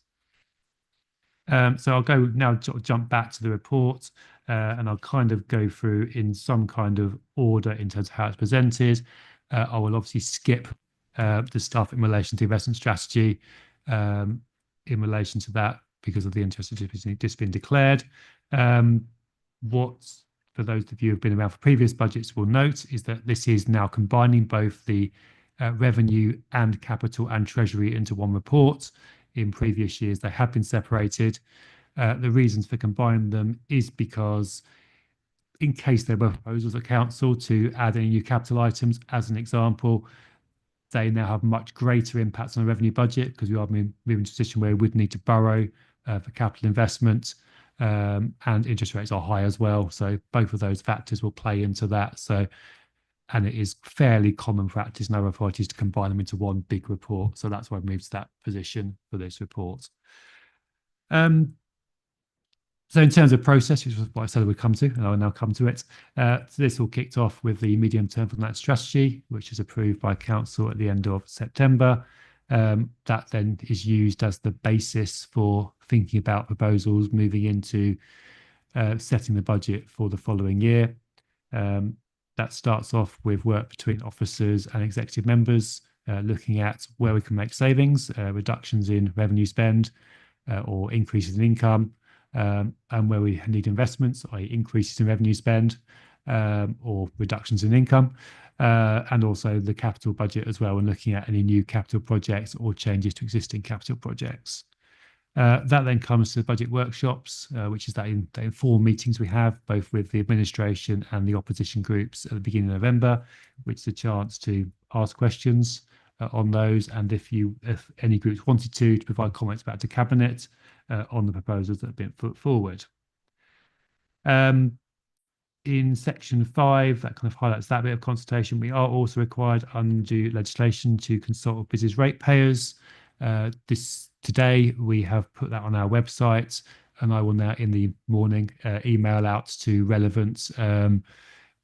So I'll go now, jump back to the report, and I'll kind of go through in some kind of order in terms of how it's presented. I will obviously skip the stuff in relation to investment strategy in relation to that because of the interest of just been declared. What, for those of you who have been around for previous budgets, will note is that this is now combining both the revenue and capital and treasury into one report. In previous years, they have been separated. The reasons for combining them is because in case there were proposals at Council to add any new capital items, as an example, they now have much greater impacts on the revenue budget because we are moving to a position where we would need to borrow for capital investment, and interest rates are high as well. So both of those factors will play into that. So, and it is fairly common practice in other authorities to combine them into one big report. So that's why I've moved to that position for this report. So in terms of process, which was what I said I would come to, and I will now come to it. So this all kicked off with the medium-term finance strategy, which is approved by council at the end of September. That then is used as the basis for thinking about proposals moving into setting the budget for the following year. That starts off with work between officers and executive members, looking at where we can make savings, reductions in revenue spend, or increases in income, and where we need investments, i.e. increases in revenue spend, or reductions in income, and also the capital budget as well, and looking at any new capital projects or changes to existing capital projects. That then comes to the budget workshops, which is that informal meetings we have both with the administration and the opposition groups at the beginning of November, which is a chance to ask questions on those, and if any groups wanted to provide comments back to cabinet on the proposals that have been put forward. In section 5, that kind of highlights that bit of consultation. We are also required under legislation to consult with business ratepayers. Today we have put that on our website, and I will now in the morning email out to relevant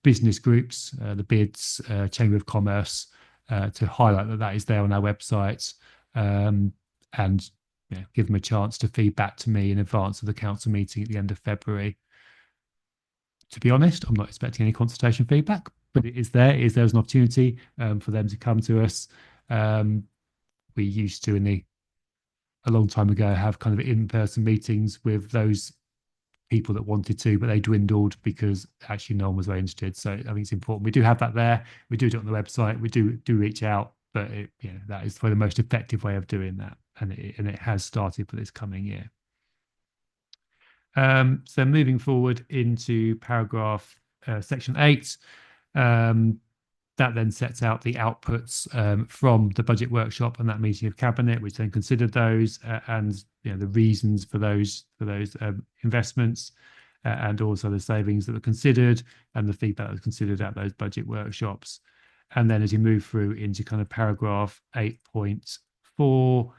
business groups, the BIDS, Chamber of Commerce, to highlight that that is there on our website, and give them a chance to feed back to me in advance of the council meeting at the end of February. To be honest, I'm not expecting any consultation feedback, but it is there. It is there as an opportunity for them to come to us. We used to, a long time ago, have kind of in-person meetings with those people that wanted to, but they dwindled because actually no one was very interested. So I think it's important. We do have that there. We do it on the website. We do reach out, but that is the most effective way of doing that, and it has started for this coming year. So moving forward into paragraph section 8, that then sets out the outputs from the budget workshop and that meeting of cabinet, which then considered those and the reasons for those investments, and also the savings that were considered and the feedback that was considered at those budget workshops. And then as you move through into kind of paragraph 8.4,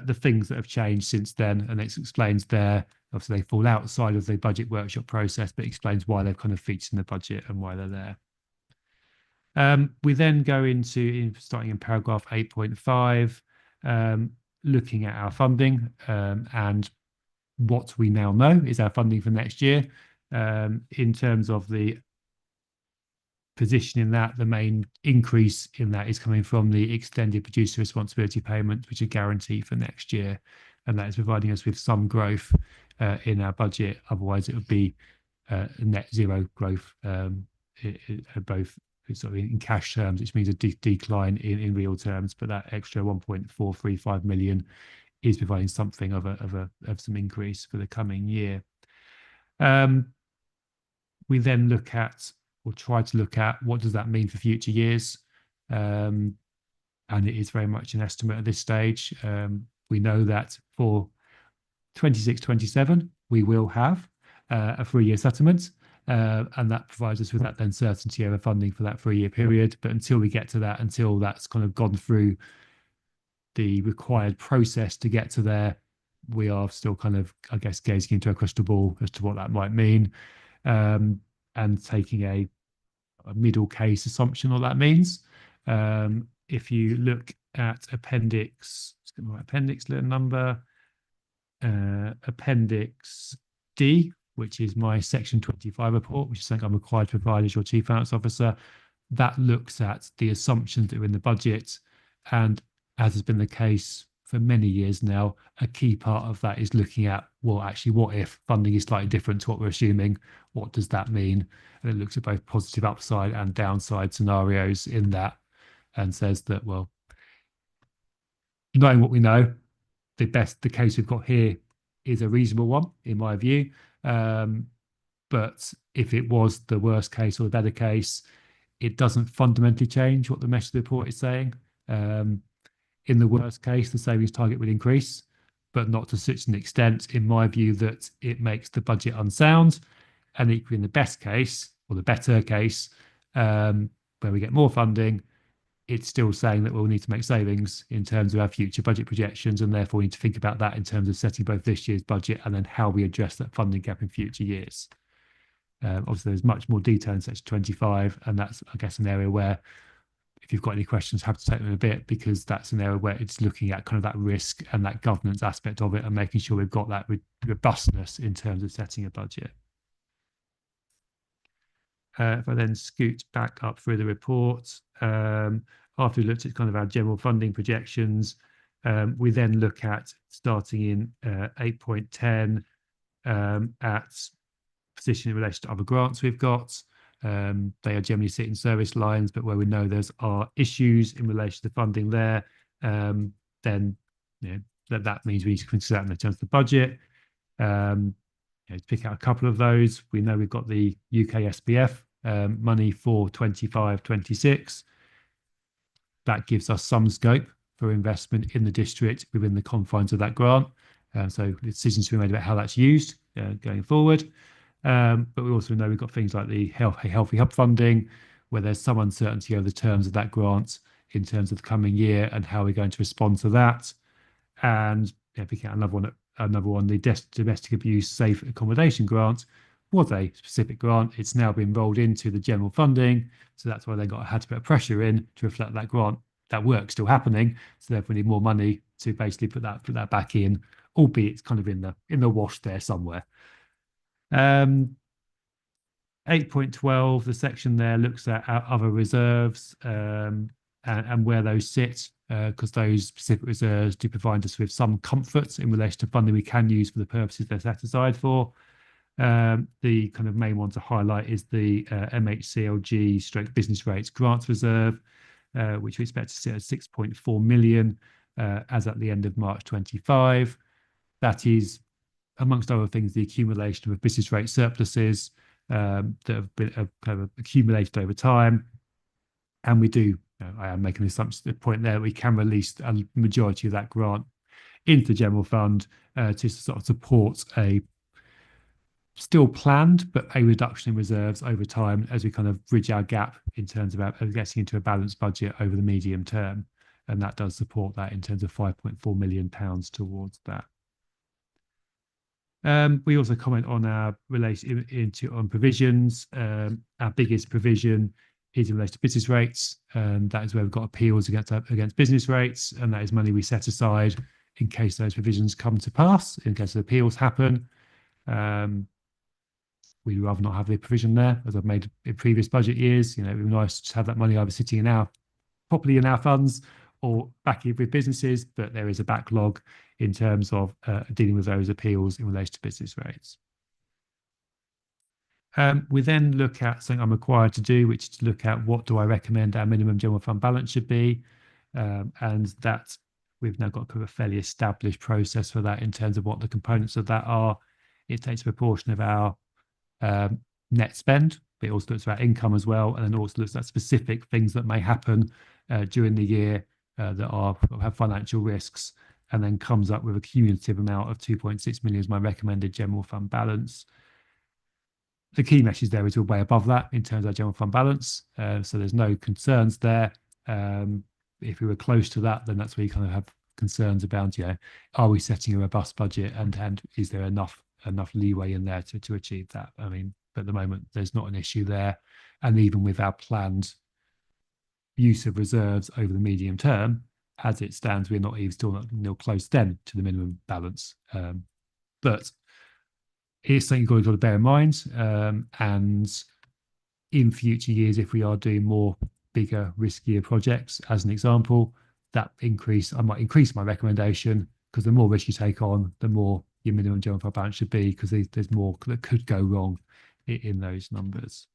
the things that have changed since then, and it explains there. Obviously, they fall outside of the budget workshop process, but explains why they've kind of featured in the budget and why they're there. We then go into, starting in paragraph 8.5, looking at our funding and what we now know is our funding for next year. In terms of the position in that, the main increase in that is coming from the extended producer responsibility payments, which are guaranteed for next year. And that is providing us with some growth in our budget. Otherwise, it would be net zero growth, both sort of in cash terms, which means a decline in real terms. But that extra 1.435 million is providing something of some increase for the coming year. We then look at, or try to look at, what does that mean for future years? And it is very much an estimate at this stage. We know that for 26-27, we will have a 3-year settlement, and that provides us with that then certainty over funding for that 3-year period. But until we get to that, until that's kind of gone through the required process to get to there, we are still kind of, I guess, gazing into a crystal ball as to what that might mean, and taking a middle case assumption what that means. If you look at appendix, let's get my appendix little number, appendix D, which is my section 25 report, which is something I'm required to provide as your chief finance officer. That looks at the assumptions that are in the budget, and as has been the case for many years now, a key part of that is looking at, well, actually, what if funding is slightly different to what we're assuming? What does that mean? And it looks at both positive upside and downside scenarios in that, and says that, well, knowing what we know, the case we've got here is a reasonable one, in my view. But if it was the worst case or the better case, it doesn't fundamentally change what the message of the report is saying. In the worst case, the savings target would increase, but not to such an extent, in my view, that it makes the budget unsound. And equally in the best case, or the better case, where we get more funding, it's still saying that we'll need to make savings in terms of our future budget projections, and therefore we need to think about that in terms of setting both this year's budget and then how we address that funding gap in future years. Obviously, there's much more detail in section 25, and that's, I guess, an area where if you've got any questions, have to take them a bit, because that's an area where it's looking at kind of that risk and that governance aspect of it and making sure we've got that robustness in terms of setting a budget. If I then scoot back up through the report, after we looked at kind of our general funding projections, we then look at starting in 8.10 at position in relation to other grants we've got. They are generally sit in service lines, but where we know there's are issues in relation to funding there, then that means we need to consider that in terms of the budget. To pick out a couple of those, we know we've got the UK SPF money for 25-26. That gives us some scope for investment in the district within the confines of that grant. So decisions to be made about how that's used going forward. But we also know we've got things like the Healthy Hub funding, where there's some uncertainty over the terms of that grant in terms of the coming year and how we're going to respond to that. And picking out another one, the Domestic Abuse Safe Accommodation Grant was a specific grant. It's now been rolled into the general funding, so that's why they had to put pressure in to reflect that grant. That work's still happening, so therefore we need more money to basically put that back in, albeit it's kind of in the wash there somewhere. 8.12, the section there looks at our other reserves and where those sit, because those specific reserves do provide us with some comfort in relation to funding we can use for the purposes they're set aside for. The kind of main one to highlight is the MHCLG stroke business rates grants reserve, which we expect to sit at 6.4 million as at the end of March 25. That is, amongst other things, the accumulation of business rate surpluses that have been kind of accumulated over time. And we do, I am making the assumption, the point there, we can release a majority of that grant into the general fund to sort of support a still planned, but a reduction in reserves over time as we kind of bridge our gap in terms of getting into a balanced budget over the medium term. And that does support that in terms of £5.4 million towards that. We also comment on our relation on provisions. Our biggest provision is in relation to business rates, and that is where we've got appeals against business rates, and that is money we set aside in case those provisions come to pass, in case the appeals happen. We'd rather not have the provision there, as I've made in previous budget years. It would be nice to have that money either sitting properly in our funds or back with businesses, but there is a backlog in terms of dealing with those appeals in relation to business rates. We then look at something I'm required to do, which is to look at what do I recommend our minimum general fund balance should be, and that we've now got kind of a fairly established process for that in terms of what the components of that are. It takes a proportion of our net spend, but it also looks at income as well, and then also looks at specific things that may happen during the year that have financial risks, and then comes up with a cumulative amount of 2.6 million as my recommended general fund balance. The key message there is we're way above that in terms of our general fund balance, so there's no concerns there. If we were close to that, then that's where you kind of have concerns about, are we setting a robust budget, and is there enough leeway in there to achieve that? I mean, at the moment, there's not an issue there, and even with our planned use of reserves over the medium term, as it stands, we're still not close then to the minimum balance. But it's something you've got to bear in mind. And in future years, if we are doing more bigger, riskier projects, as an example, I might increase my recommendation, because the more risk you take on, the more your minimum general fund balance should be, because there's more that could go wrong in those numbers.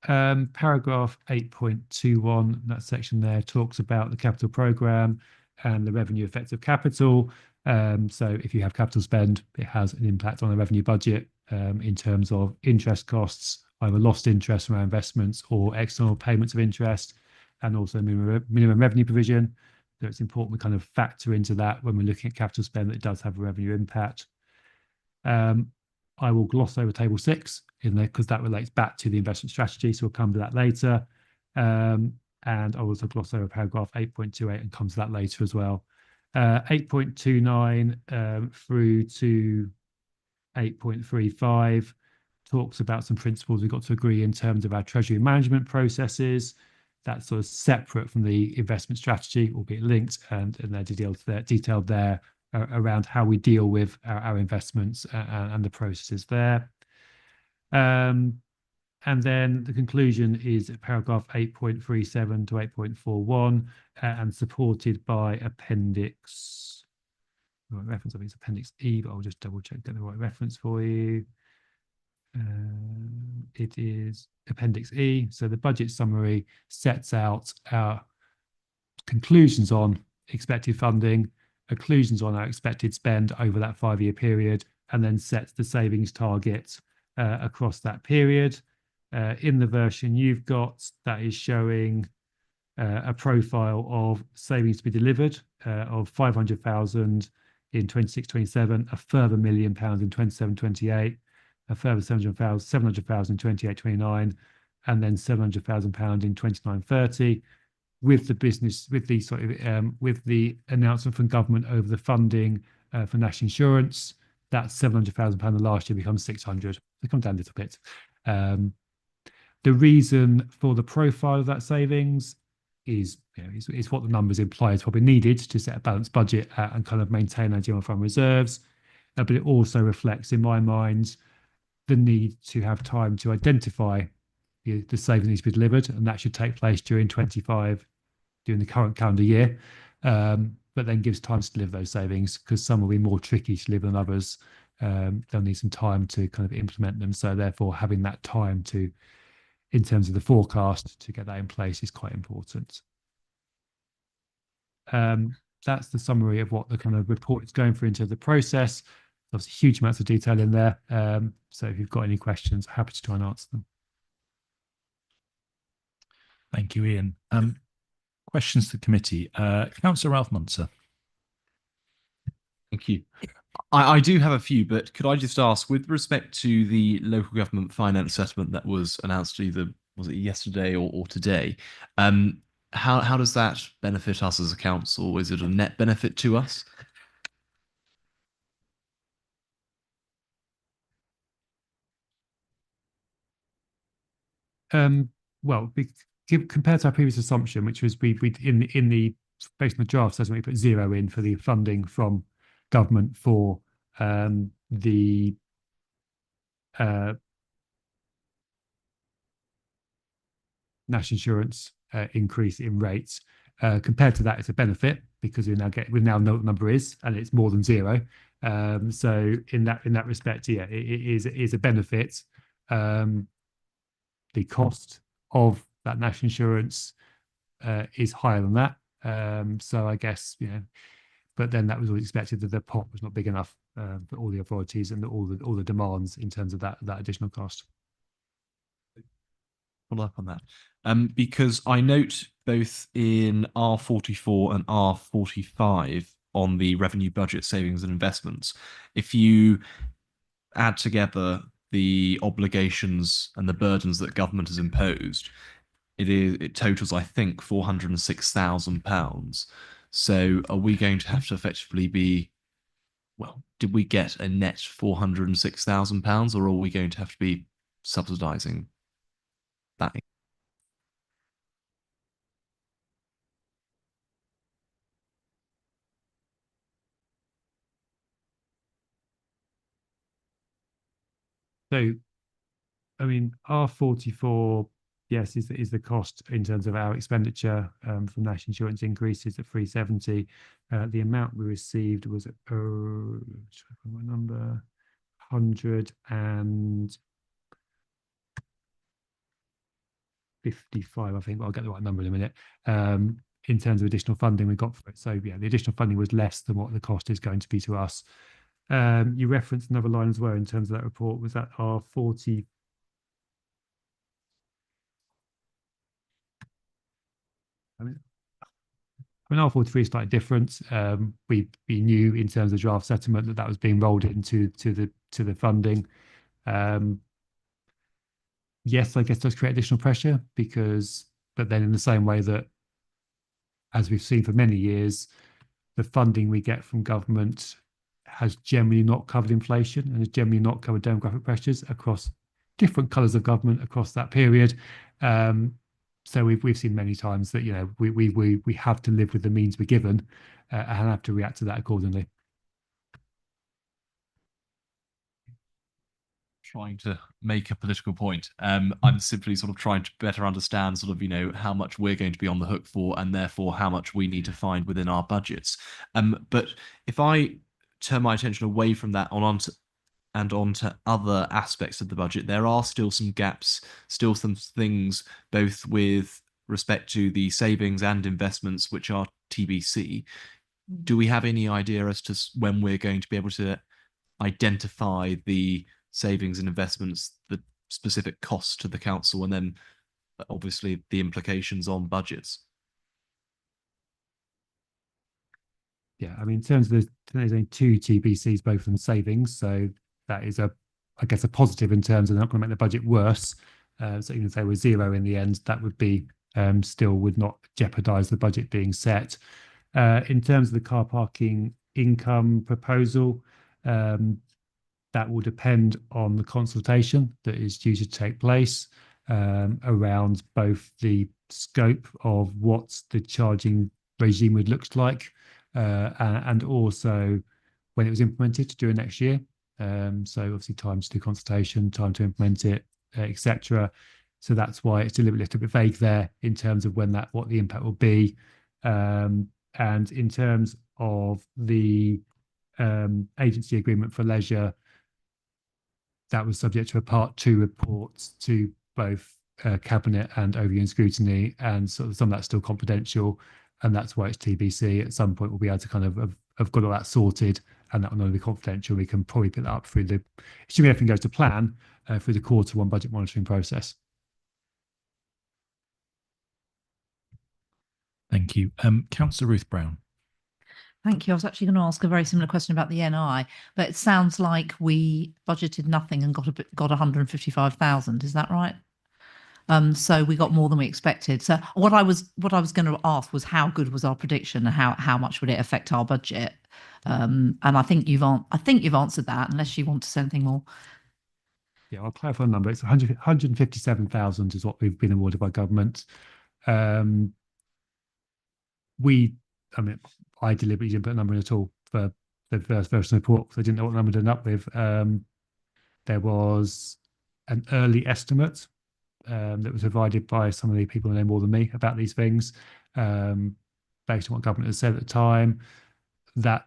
Paragraph 8.21, that section there talks about the capital programme and the revenue effect of capital. So if you have capital spend, it has an impact on the revenue budget in terms of interest costs, either lost interest from our investments or external payments of interest, and also minimum revenue provision. So it's important we kind of factor into that when we're looking at capital spend, that it does have a revenue impact. I will gloss over table 6 in there because that relates back to the investment strategy, so we'll come to that later. And I will also gloss over paragraph 8.28 and come to that later as well. 8.29 through to 8.35 talks about some principles we've got to agree in terms of our treasury management processes. That's sort of separate from the investment strategy, albeit linked, and they're detailed there around how we deal with our investments and the processes there. And then the conclusion is paragraph 8.37 to 8.41 and supported by appendix, reference, I think it's appendix E, but I'll just double check, get the right reference for you. It is appendix E. So the budget summary sets out our conclusions on expected funding, conclusions on our expected spend over that 5-year period, and then sets the savings target across that period. In the version you've got, that is showing a profile of savings to be delivered of 500,000 in 26-27, a further £1 million in 27-28, a further 700,000 in 28-29, and then £700,000 in 29-30. With the business, with the sort of with the announcement from government over the funding for national insurance, that £700,000 last year becomes 600. They come down a little bit. The reason for the profile of that savings is, is what the numbers imply is probably needed to set a balanced budget and kind of maintain our general fund reserves. But it also reflects, in my mind, the need to have time to identify the savings needs to be delivered, and that should take place during 25, during the current calendar year. But then gives time to deliver those savings, because some will be more tricky to deliver than others. They'll need some time to kind of implement them. So therefore, having that time to, in terms of the forecast, to get that in place is quite important. That's the summary of what the kind of report is going through into the process. There's huge amounts of detail in there. So if you've got any questions, happy to try and answer them. Thank you, Ian. Questions to the committee. Councillor Ralph Munter. Thank you. I do have a few, but could I just ask, with respect to the local government finance settlement that was announced either, was it yesterday or today, how does that benefit us as a council? Is it a net benefit to us? Well, compared to our previous assumption, which was we in the based on the draft assessment, we put 0 in for the funding from government for the national insurance increase in rates. Compared to that, it's a benefit because we now know what the number is, and it's more than 0. So in that respect, yeah, it is a benefit. The cost of that national insurance is higher than that. So I guess, but then that was always expected, that the pot was not big enough for all the authorities and all the demands in terms of that additional cost. Follow up on that, because I note both in R44 and R45 on the revenue budget savings and investments, if you add together the obligations and the burdens that government has imposed, it totals, I think, £406,000. So are we going to have to effectively be, well, did we get a net £406,000, or are we going to have to be subsidising that? So, I mean, R44, yes, is the cost in terms of our expenditure from national insurance increases at 370. The amount we received was my number 155, I think. But I'll get the right number in a minute. In terms of additional funding we got for it. So yeah, the additional funding was less than what the cost is going to be to us. You referenced another line as well in terms of that report. Was that R40? I mean, R43 is slightly different. We knew in terms of draft settlement that was being rolled into the funding. Yes, I guess it does create additional pressure because But then in the same way that, as we've seen for many years, the funding we get from government has generally not covered inflation and has generally not covered demographic pressures across different colours of government across that period. So we've seen many times that, you know, we have to live with the means we're given and have to react to that accordingly. Trying to make a political point. I'm simply sort of trying to better understand sort of, you know, how much we're going to be on the hook for and therefore how much we need to find within our budgets. But if I turn my attention away from that onto other aspects of the budget, there are still some gaps, still some things, both with respect to the savings and investments, which are TBC. Do we have any idea as to when we're going to be able to identify the savings and investments, the specific costs to the council, and then obviously the implications on budgets? Yeah, I mean, in terms of there's only 2 TBCs, both of them savings, so that is I guess a positive in terms of they're not going to make the budget worse. So even if they were 0 in the end, that would be still would not jeopardise the budget being set. In terms of the car parking income proposal, that will depend on the consultation that is due to take place around both the scope of what the charging regime would look like and also when it was implemented during next year. So obviously time to do consultation, time to implement it, etc. So that's why it's a little bit vague there in terms of what the impact will be. And in terms of the agency agreement for leisure, that was subject to a Part 2 report to both Cabinet and Overview Scrutiny, and sort of some of that's still confidential, and that's why it's TBC. At some point, we'll be able to kind of have got all that sorted, and that will not be confidential. We can probably put that up through assuming everything goes to plan, through the Q1 budget monitoring process. Thank you. Councillor Ruth Brown. Thank you. I was actually going to ask a very similar question about the NI, but it sounds like we budgeted nothing and got 155,000. Is that right? So we got more than we expected. So what I was going to ask was how good was our prediction and how much would it affect our budget? And I think you've answered that, unless you want to say anything more. Yeah, I'll clarify the number. It's 157,000 is what we've been awarded by government. I deliberately didn't put a number in at all for the first version of the report because I didn't know what number to end up with. There was an early estimate that was provided by some of the people who know more than me about these things, based on what government had said at the time. That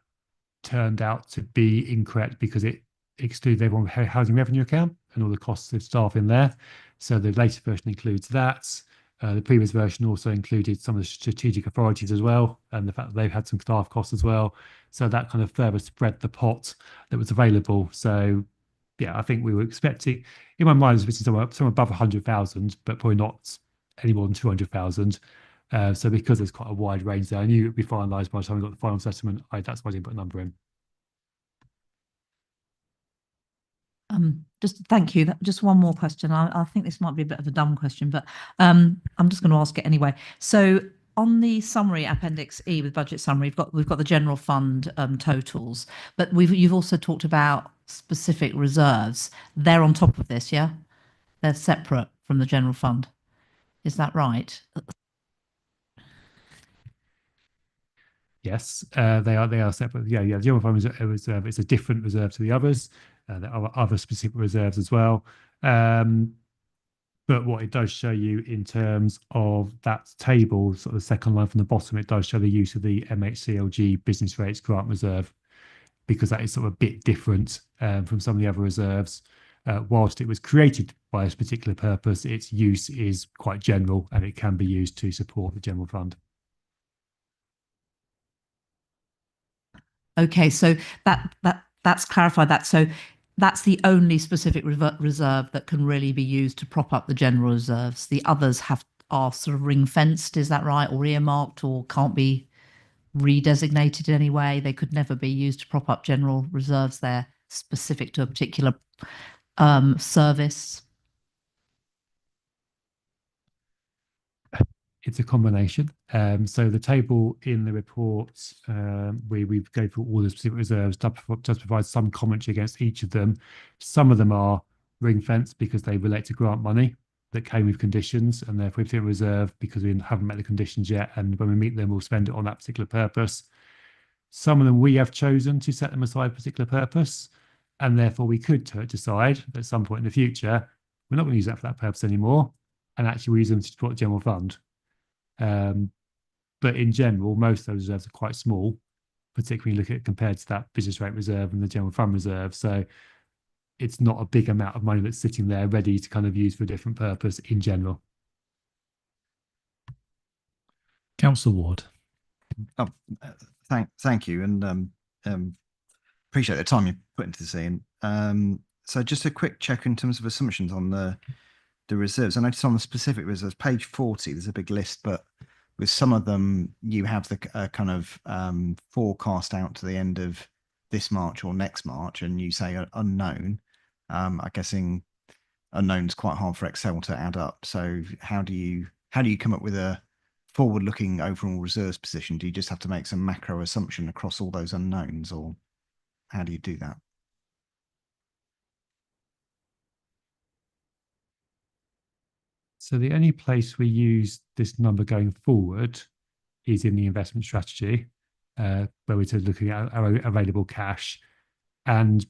turned out to be incorrect because it excluded everyone with housing revenue account and all the costs of staff in there. So the latest version includes that. The previous version also included some of the strategic authorities as well, and the fact that they've had some staff costs as well. So that kind of further spread the pot that was available. So yeah, I think we were expecting, in my mind, it was somewhere above 100,000, but probably not any more than 200,000. So because there's quite a wide range there, I knew it would be finalised by the time we got the final settlement. That's why I didn't put a number in. Just thank you. Just one more question. I think this might be a bit of a dumb question, but I'm just going to ask it anyway. So on the summary, Appendix E with budget summary, we've got the general fund totals, but you've also talked about specific reserves. They're on top of this, yeah? They're separate from the general fund. Is that right? Yes, they are separate. Yeah. The general fund reserve is a different reserve to the others. There are other specific reserves as well. But what it does show you in terms of that table, sort of the second line from the bottom, it does show the use of the MHCLG business rates grant reserve, because that is sort of a bit different from some of the other reserves. Whilst it was created by a particular purpose, its use is quite general and it can be used to support the general fund. Okay, so that's clarified that. So that's the only specific reserve that can really be used to prop up the general reserves. The others are sort of ring fenced, is that right? Or earmarked, or can't be redesignated in any way. They could never be used to prop up general reserves. They're specific to a particular service. It's a combination. So the table in the report, we go through all the specific reserves, does provide some commentary against each of them. Some of them are ring fence because they relate to grant money that came with conditions, and therefore we reserve because we haven't met the conditions yet. And when we meet them, we'll spend it on that particular purpose. Some of them we have chosen to set them aside for a particular purpose, and therefore we could decide at some point in the future we're not going to use that for that purpose anymore, and actually we use them to support the general fund. But in general, most of those reserves are quite small, particularly look at compared to that business rate reserve and the general fund reserve. So it's not a big amount of money that's sitting there ready to kind of use for a different purpose in general. Councillor Ward. Oh, thank you, and appreciate the time you put into this, Ian. So just a quick check in terms of assumptions on the reserves. I noticed on the specific reserves, page 40, there's a big list, but with some of them, you have the kind of forecast out to the end of this March or next March, and you say unknown. I'm guessing unknown's quite hard for Excel to add up. So how do you come up with a forward-looking overall reserves position? Do you just have to make some macro assumption across all those unknowns, or how do you do that? So the only place we use this number going forward is in the investment strategy, where we're looking at our available cash. And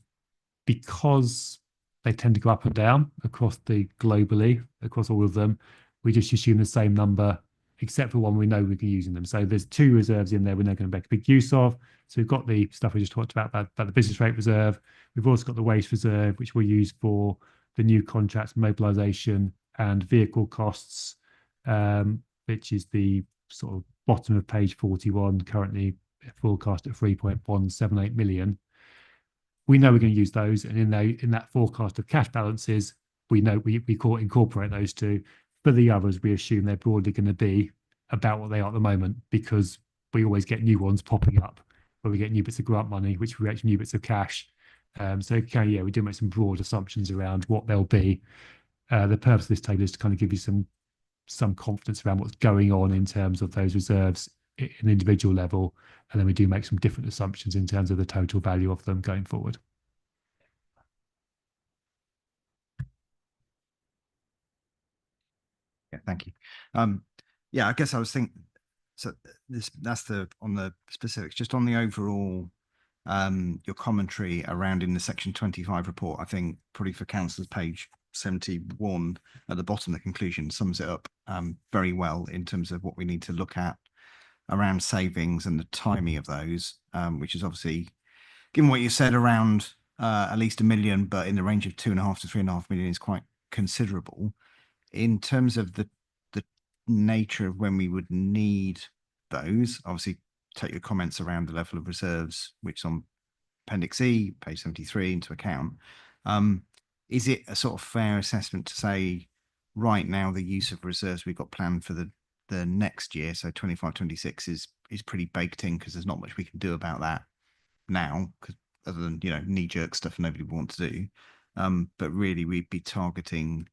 because they tend to go up and down globally, across all of them, we just assume the same number, except for one we know we can use in them. So there's two reserves in there we're not going to make a big use of. So we've got the stuff we just talked about the business rate reserve. We've also got the waste reserve, which we'll use for the new contracts, mobilisation and vehicle costs, which is the sort of bottom of page 41, currently forecast at 3.178 million. We know we're going to use those, and in that forecast of cash balances, we know we incorporate those two. For the others, we assume they're broadly going to be about what they are at the moment, because we always get new ones popping up where we get new bits of grant money, which we actually new bits of cash. So we do make some broad assumptions around what they'll be. The purpose of this table is to kind of give you some confidence around what's going on in terms of those reserves at an individual level, and then we do make some different assumptions in terms of the total value of them going forward. Yeah, thank you. Yeah, I guess I was thinking, so that's on the specifics. Just on the overall, your commentary around in the section 25 report, I think probably for councillors page 71 at the bottom, the conclusion sums it up very well in terms of what we need to look at around savings and the timing of those, which is obviously, given what you said, around at least 1 million, but in the range of 2.5 to 3.5 million is quite considerable. In terms of the nature of when we would need those, obviously take your comments around the level of reserves, which is on Appendix E, page 73, into account. Is it a sort of fair assessment to say right now the use of reserves we've got planned for the next year, so 25-26, is pretty baked in, because there's not much we can do about that now, because other than knee-jerk stuff nobody would want to do, but really we'd be targeting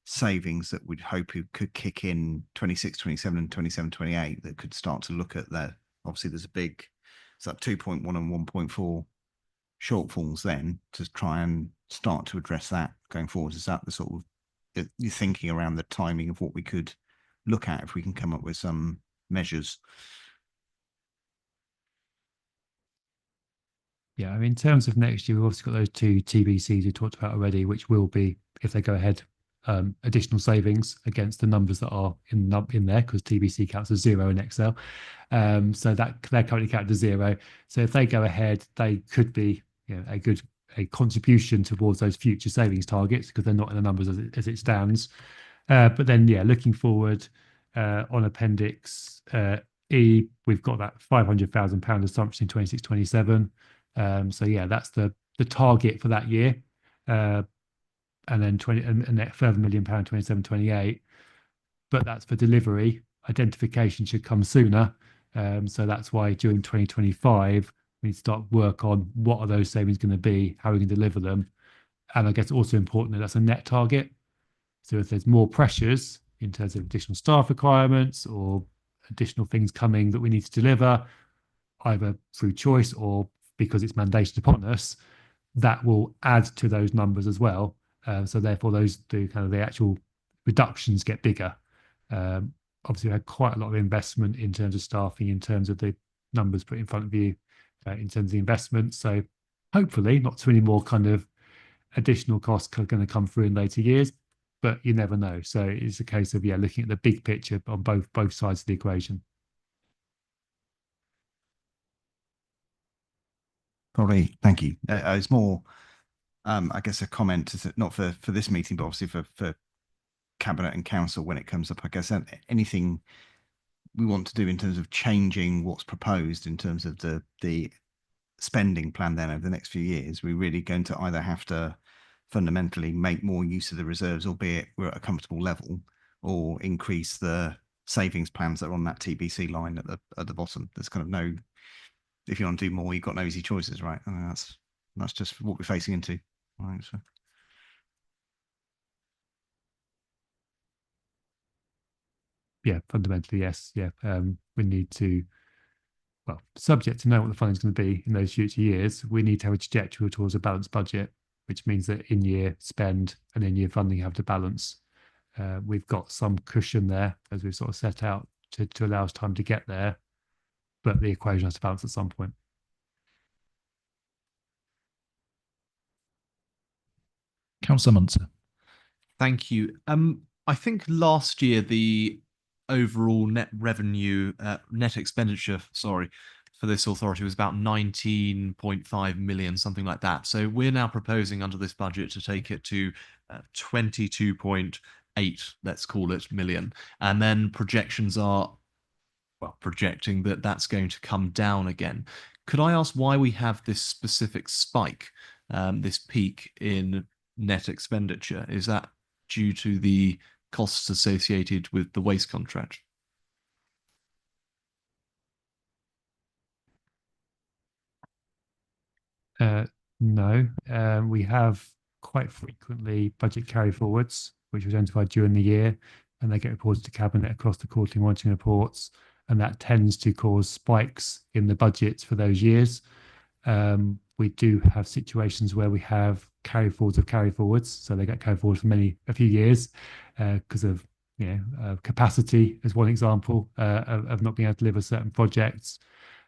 savings that we'd hope could kick in 26, 27 and 27, 28 that could start to look at that. Obviously there's a big, it's that 2.1 and 1.4 shortfalls then, to try and start to address that going forward. Is that the sort of you're thinking around the timing of what we could look at if we can come up with some measures? Yeah, I mean, in terms of next year, we've obviously got those two TBCs we talked about already, which will be, if they go ahead, additional savings against the numbers that are in there, because TBC counts as 0 in Excel. So that they're currently counted as 0. So if they go ahead, they could be a contribution towards those future savings targets, because they're not in the numbers as it stands. But then, looking forward on Appendix E, we've got that £500,000 assumption in 26-27. So that's the target for that year. And then a further £1 million 27-28, but that's for delivery. Identification should come sooner, so that's why during 2025 we need to start work on what are those savings going to be, how we can deliver them, and I guess also important that that's a net target. So if there's more pressures in terms of additional staff requirements or additional things coming that we need to deliver, either through choice or because it's mandated upon us, that will add to those numbers as well. So therefore, the actual reductions get bigger. Obviously, we had quite a lot of investment in terms of staffing, in terms of the numbers put in front of you, in terms of the investment. So hopefully, not too many more kind of additional costs are going to come through in later years, but you never know. So it's a case of looking at the big picture on both sides of the equation. Probably, thank you. It's more, I guess, a comment, not for this meeting, but obviously for Cabinet and Council when it comes up. I guess anything we want to do in terms of changing what's proposed in terms of the spending plan then over the next few years, we're really going to either have to fundamentally make more use of the reserves, albeit we're at a comfortable level, or increase the savings plans that are on that TBC line at the bottom. There's kind of no, if you want to do more, you've got no easy choices, right? I mean, that's just what we're facing into. Right, so. Yeah, fundamentally, yes. Yeah, we need to, well, subject to know what the funding is going to be in those future years, we need to have a trajectory towards a balanced budget, which means that in-year spend and in-year funding have to balance. We've got some cushion there as we've sort of set out to allow us time to get there, but the equation has to balance at some point. Councillor Munster. Thank you. I think last year the overall net revenue, net expenditure, sorry, for this authority was about 19.5 million, something like that. So we're now proposing under this budget to take it to 22.8, let's call it, million. And then projections are, well, projecting that that's going to come down again. Could I ask why we have this specific spike, this peak in net expenditure? Is that due to the costs associated with the waste contract? No, we have quite frequently budget carry forwards, which was identified during the year, and they get reported to Cabinet across the quarterly monitoring reports, and that tends to cause spikes in the budgets for those years. We do have situations where we have carry forwards, so they get carried forward for a few years because of capacity, as one example of not being able to deliver certain projects.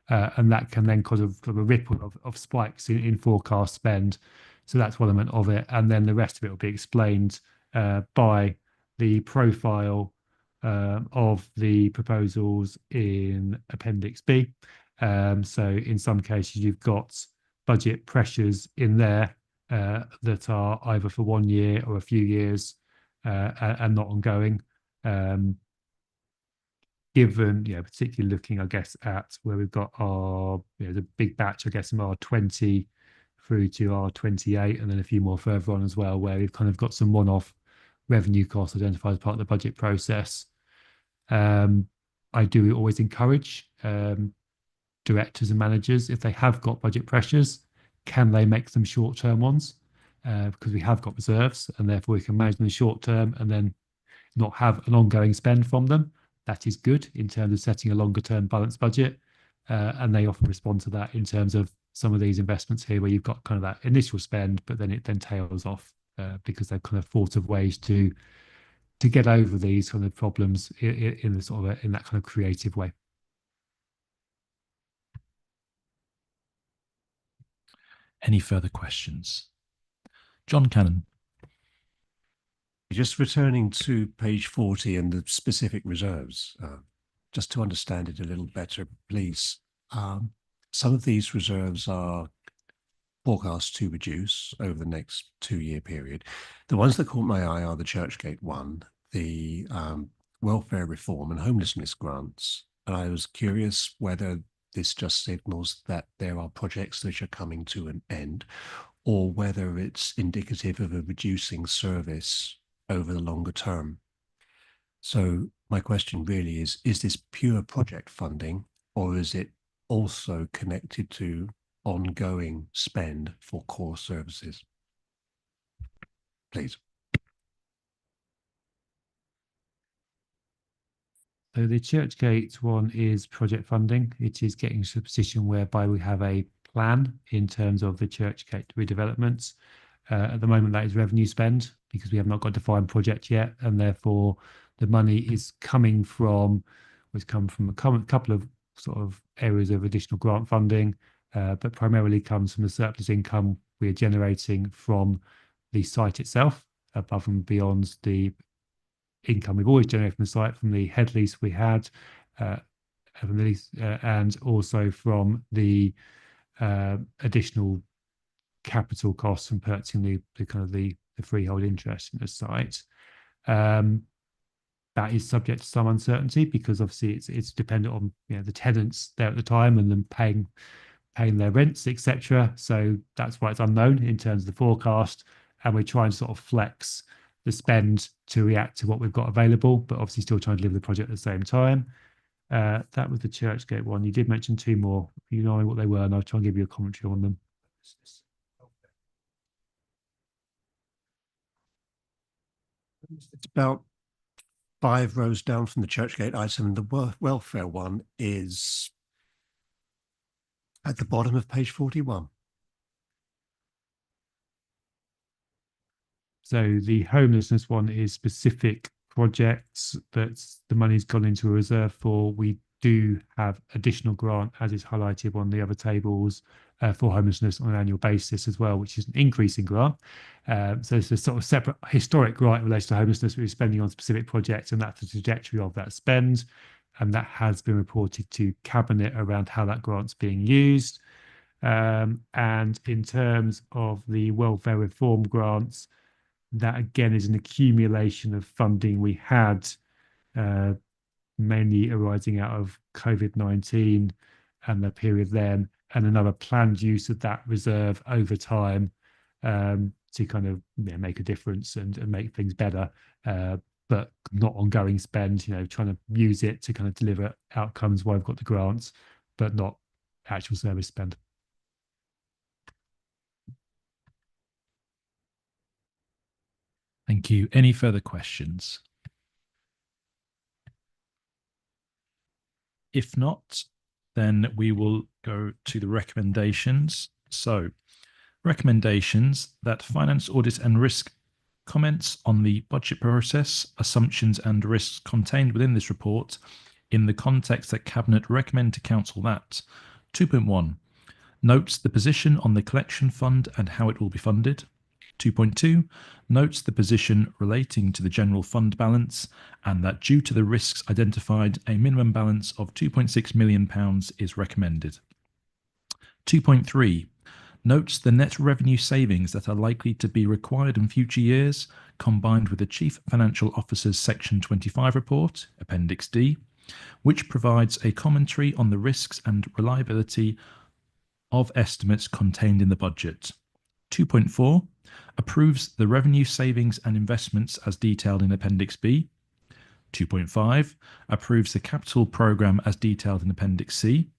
And that can then cause a ripple of spikes in forecast spend. So that's one element of it. And then the rest of it will be explained by the profile of the proposals in Appendix B. So in some cases, you've got budget pressures in there that are either for 1 year or a few years and not ongoing. Given, particularly looking, I guess, at where we've got our, the big batch, I guess, from R20 through to R28, and then a few more further on as well, where we've kind of got some one-off revenue costs identified as part of the budget process. I do always encourage directors and managers, if they have got budget pressures, can they make them short-term ones? Because we have got reserves, and therefore we can manage them in short term and then not have an ongoing spend from them. That is good in terms of setting a longer term balanced budget. And they often respond to that in terms of some of these investments here where you've got kind of that initial spend, but then it then tails off because they've kind of thought of ways to get over these kind of problems in the sort of in that kind of creative way. Any further questions? John Cannon. Just returning to page 40 and the specific reserves, just to understand it a little better, please. Some of these reserves are forecast to reduce over the next 2-year period. The ones that caught my eye are the Churchgate one, the welfare reform and homelessness grants. And I was curious whether this just signals that there are projects which are coming to an end, or whether it's indicative of a reducing service over the longer term. So my question really is this pure project funding, or is it also connected to ongoing spend for core services? Please. So the Churchgate one is project funding. It is getting to a position whereby we have a plan in terms of the Churchgate redevelopments. At the moment, that is revenue spend because we have not got a defined project yet, and therefore the money is coming from, it's come from a couple of sort of areas of additional grant funding, but primarily comes from the surplus income we are generating from the site itself, above and beyond the income we've always generated from the site, from the head lease we had, from the lease, and also from the additional capital costs from purchasing the kind of the freehold interest in the site. That is subject to some uncertainty because obviously it's dependent on the tenants there at the time and them paying their rents, etc. So that's why it's unknown in terms of the forecast, and we're trying to sort of flex the spend to react to what we've got available, but obviously still trying to deliver the project at the same time. That was the Churchgate one. You did mention two more. You know what they were, and I'll try and give you a commentary on them. It's about 5 rows down from the Churchgate item. The welfare one is at the bottom of page 41. So the homelessness one is specific projects that the money's gone into a reserve for. We do have additional grant, as is highlighted on the other tables, for homelessness on an annual basis as well, which is an increase in grant. So it's a sort of separate historic grant in relation to homelessness we're spending on specific projects, and that's the trajectory of that spend. And that has been reported to Cabinet around how that grant's being used. And in terms of the welfare reform grants, that again is an accumulation of funding we had, mainly arising out of COVID-19 and the period then, and another planned use of that reserve over time, to kind of make a difference and make things better, but not ongoing spend, trying to use it to kind of deliver outcomes while we've got the grants, but not actual service spend. Thank you. Any further questions? If not, then we will go to the recommendations. So, recommendations that finance, audit and risk comments on the budget process, assumptions and risks contained within this report in the context that Cabinet recommend to Council that 2.1 notes the position on the collection fund and how it will be funded. 2.2 notes the position relating to the general fund balance and that due to the risks identified, a minimum balance of £2.6 million is recommended. 2.3 notes the net revenue savings that are likely to be required in future years, combined with the Chief Financial Officer's Section 25 report, Appendix D, which provides a commentary on the risks and reliability of estimates contained in the budget. 2.4 approves the revenue savings and investments as detailed in Appendix B. 2.5 approves the capital programme as detailed in Appendix C.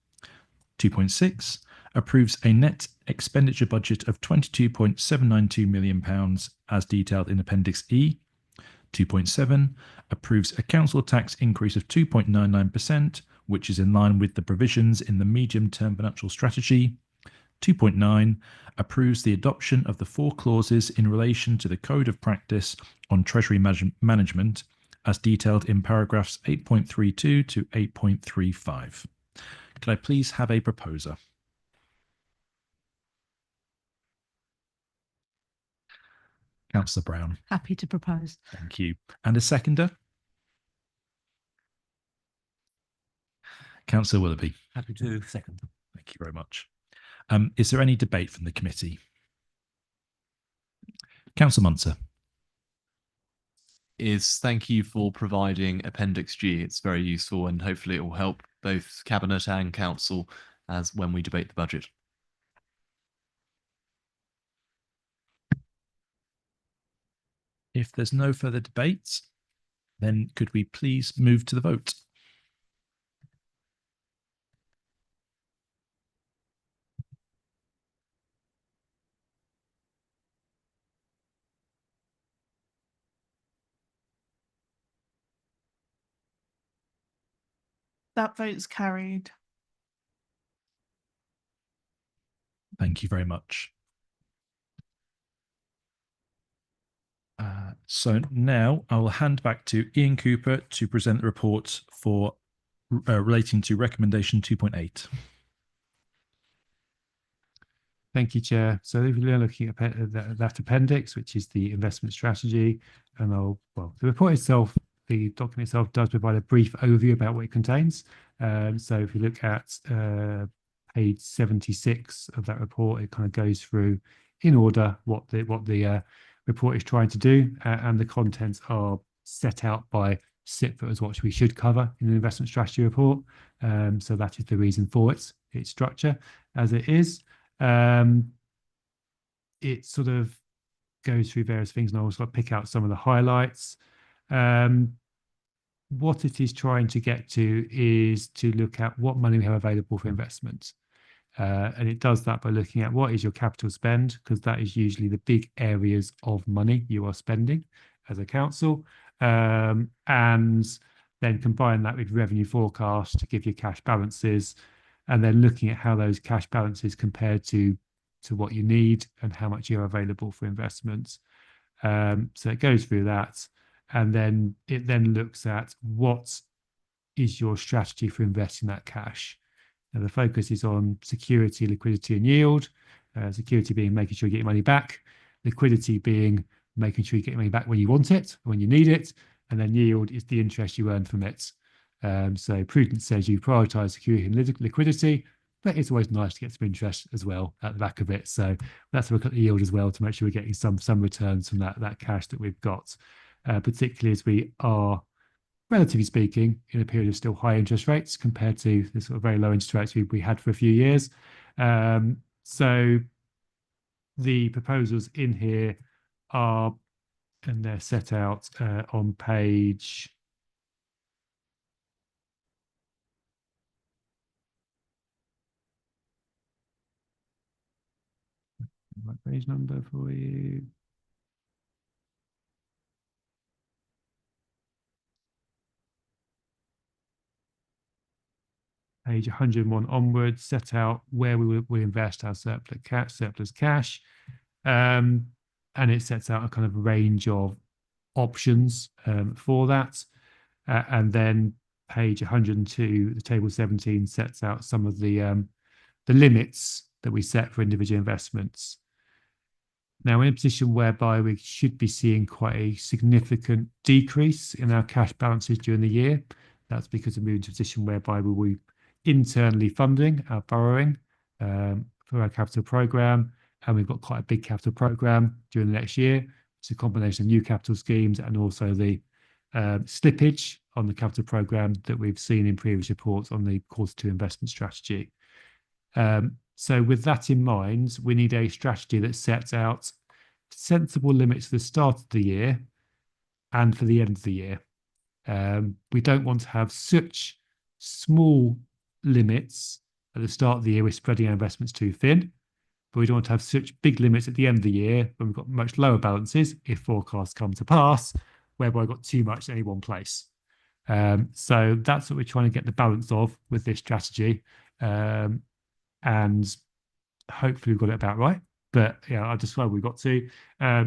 2.6 approves a net expenditure budget of £22.792 million as detailed in Appendix E. 2.7 approves a council tax increase of 2.99%, which is in line with the provisions in the medium-term financial strategy. 2.9 approves the adoption of the 4 clauses in relation to the Code of Practice on Treasury Management as detailed in paragraphs 8.32 to 8.35. Could I please have a proposer? Councillor Brown. Happy to propose. Thank you. And a seconder? Councillor Willoughby. Happy to second. Thank you very much. Is there any debate from the committee? Councillor Munster. Thank you for providing Appendix G. It's very useful and hopefully it will help both Cabinet and Council as when we debate the budget. If there's no further debate, then could we please move to the vote? That vote's carried. Thank you very much. So now I will hand back to Ian Cooper to present the report for relating to recommendation 2.8. Thank you, Chair. So if you're looking at that appendix, which is the investment strategy, and the report itself, the document itself does provide a brief overview about what it contains. So if you look at page 76 of that report, it kind of goes through in order what the report is trying to do, and the contents are set out by SIPFA as what we should cover in the investment strategy report. So that is the reason for its structure as it is. It sort of goes through various things, and I'll also pick out some of the highlights. What it is trying to get to is to look at what money we have available for investment. And it does that by looking at what is your capital spend, because that is usually the big areas of money you are spending as a council. And then combine that with revenue forecast to give you cash balances, and then looking at how those cash balances compare to what you need and how much you're available for investments. So it goes through that, and then it looks at what is your strategy for investing that cash. Now, the focus is on security, liquidity, and yield. Security being making sure you get your money back, liquidity being making sure you get your money back when you want it, when you need it, and then yield is the interest you earn from it. So prudence says you prioritize security and liquidity, but it's always nice to get some interest as well at the back of it. So let's look at the yield as well to make sure we're getting some returns from that cash that we've got, particularly as we are, relatively speaking, in a period of still high interest rates compared to the sort of very low interest rates we had for a few years. So the proposals in here are, and they're set out on page what page number for you? Page 101 onwards, set out where we invest our surplus cash, and it sets out a kind of range of options for that. And then page 102, the table 17, sets out some of the limits that we set for individual investments. Now, in a position whereby we should be seeing quite a significant decrease in our cash balances during the year, that's because we're moving to a position whereby we will be internally funding our borrowing for our capital programme, and we've got quite a big capital programme during the next year. It's a combination of new capital schemes and also the slippage on the capital programme that we've seen in previous reports on the Q2 investment strategy. So with that in mind, we need a strategy that sets out sensible limits for the start of the year and for the end of the year. We don't want to have such small limits at the start of the year, we're spreading our investments too thin, but we don't want to have such big limits at the end of the year when we've got much lower balances, if forecasts come to pass, whereby we've got too much in any one place. So that's what we're trying to get the balance of with this strategy. And hopefully we've got it about right, but yeah, I'll describe what we've got to.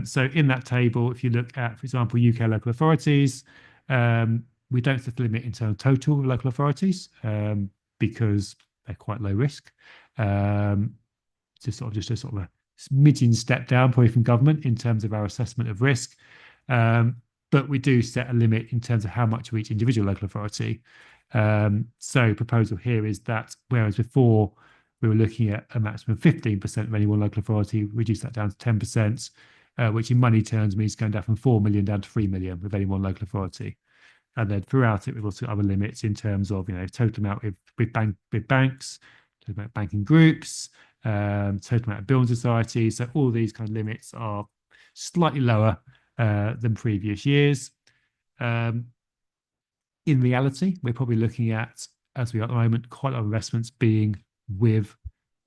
So in that table, if you look at, for example, UK local authorities, we don't set the limit in terms of total local authorities because they're quite low risk. Just a sort of a smidgen step down probably from government in terms of our assessment of risk. But we do set a limit in terms of how much of each individual local authority. So proposal here is that whereas before we were looking at a maximum of 15% of any one local authority, reduce that down to 10%, which in money terms means going down from 4 million down to 3 million with any one local authority. And then throughout it, we've also got other limits in terms of, total amount with banks, total amount of banking groups, total amount of building societies. So all these kind of limits are slightly lower than previous years. In reality, we're probably looking at, as we are at the moment, quite a lot of investments being with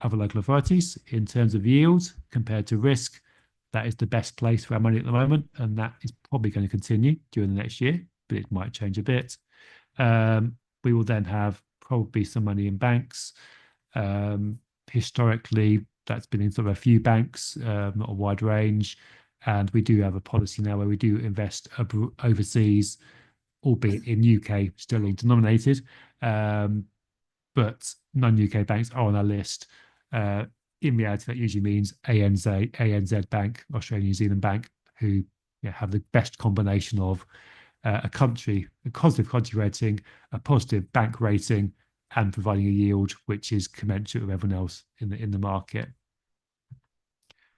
other local authorities in terms of yield compared to risk. That is the best place for our money at the moment, and that is probably going to continue during the next year, but it might change a bit. We will then have probably some money in banks. Historically, that's been in sort of a few banks, not a wide range. And we do have a policy now where we do invest overseas, albeit in UK sterling denominated. But non-UK banks are on our list. In reality, that usually means ANZ Bank, Australia New Zealand Bank, who have the best combination of a positive country rating, a positive bank rating, and providing a yield which is commensurate with everyone else in the market.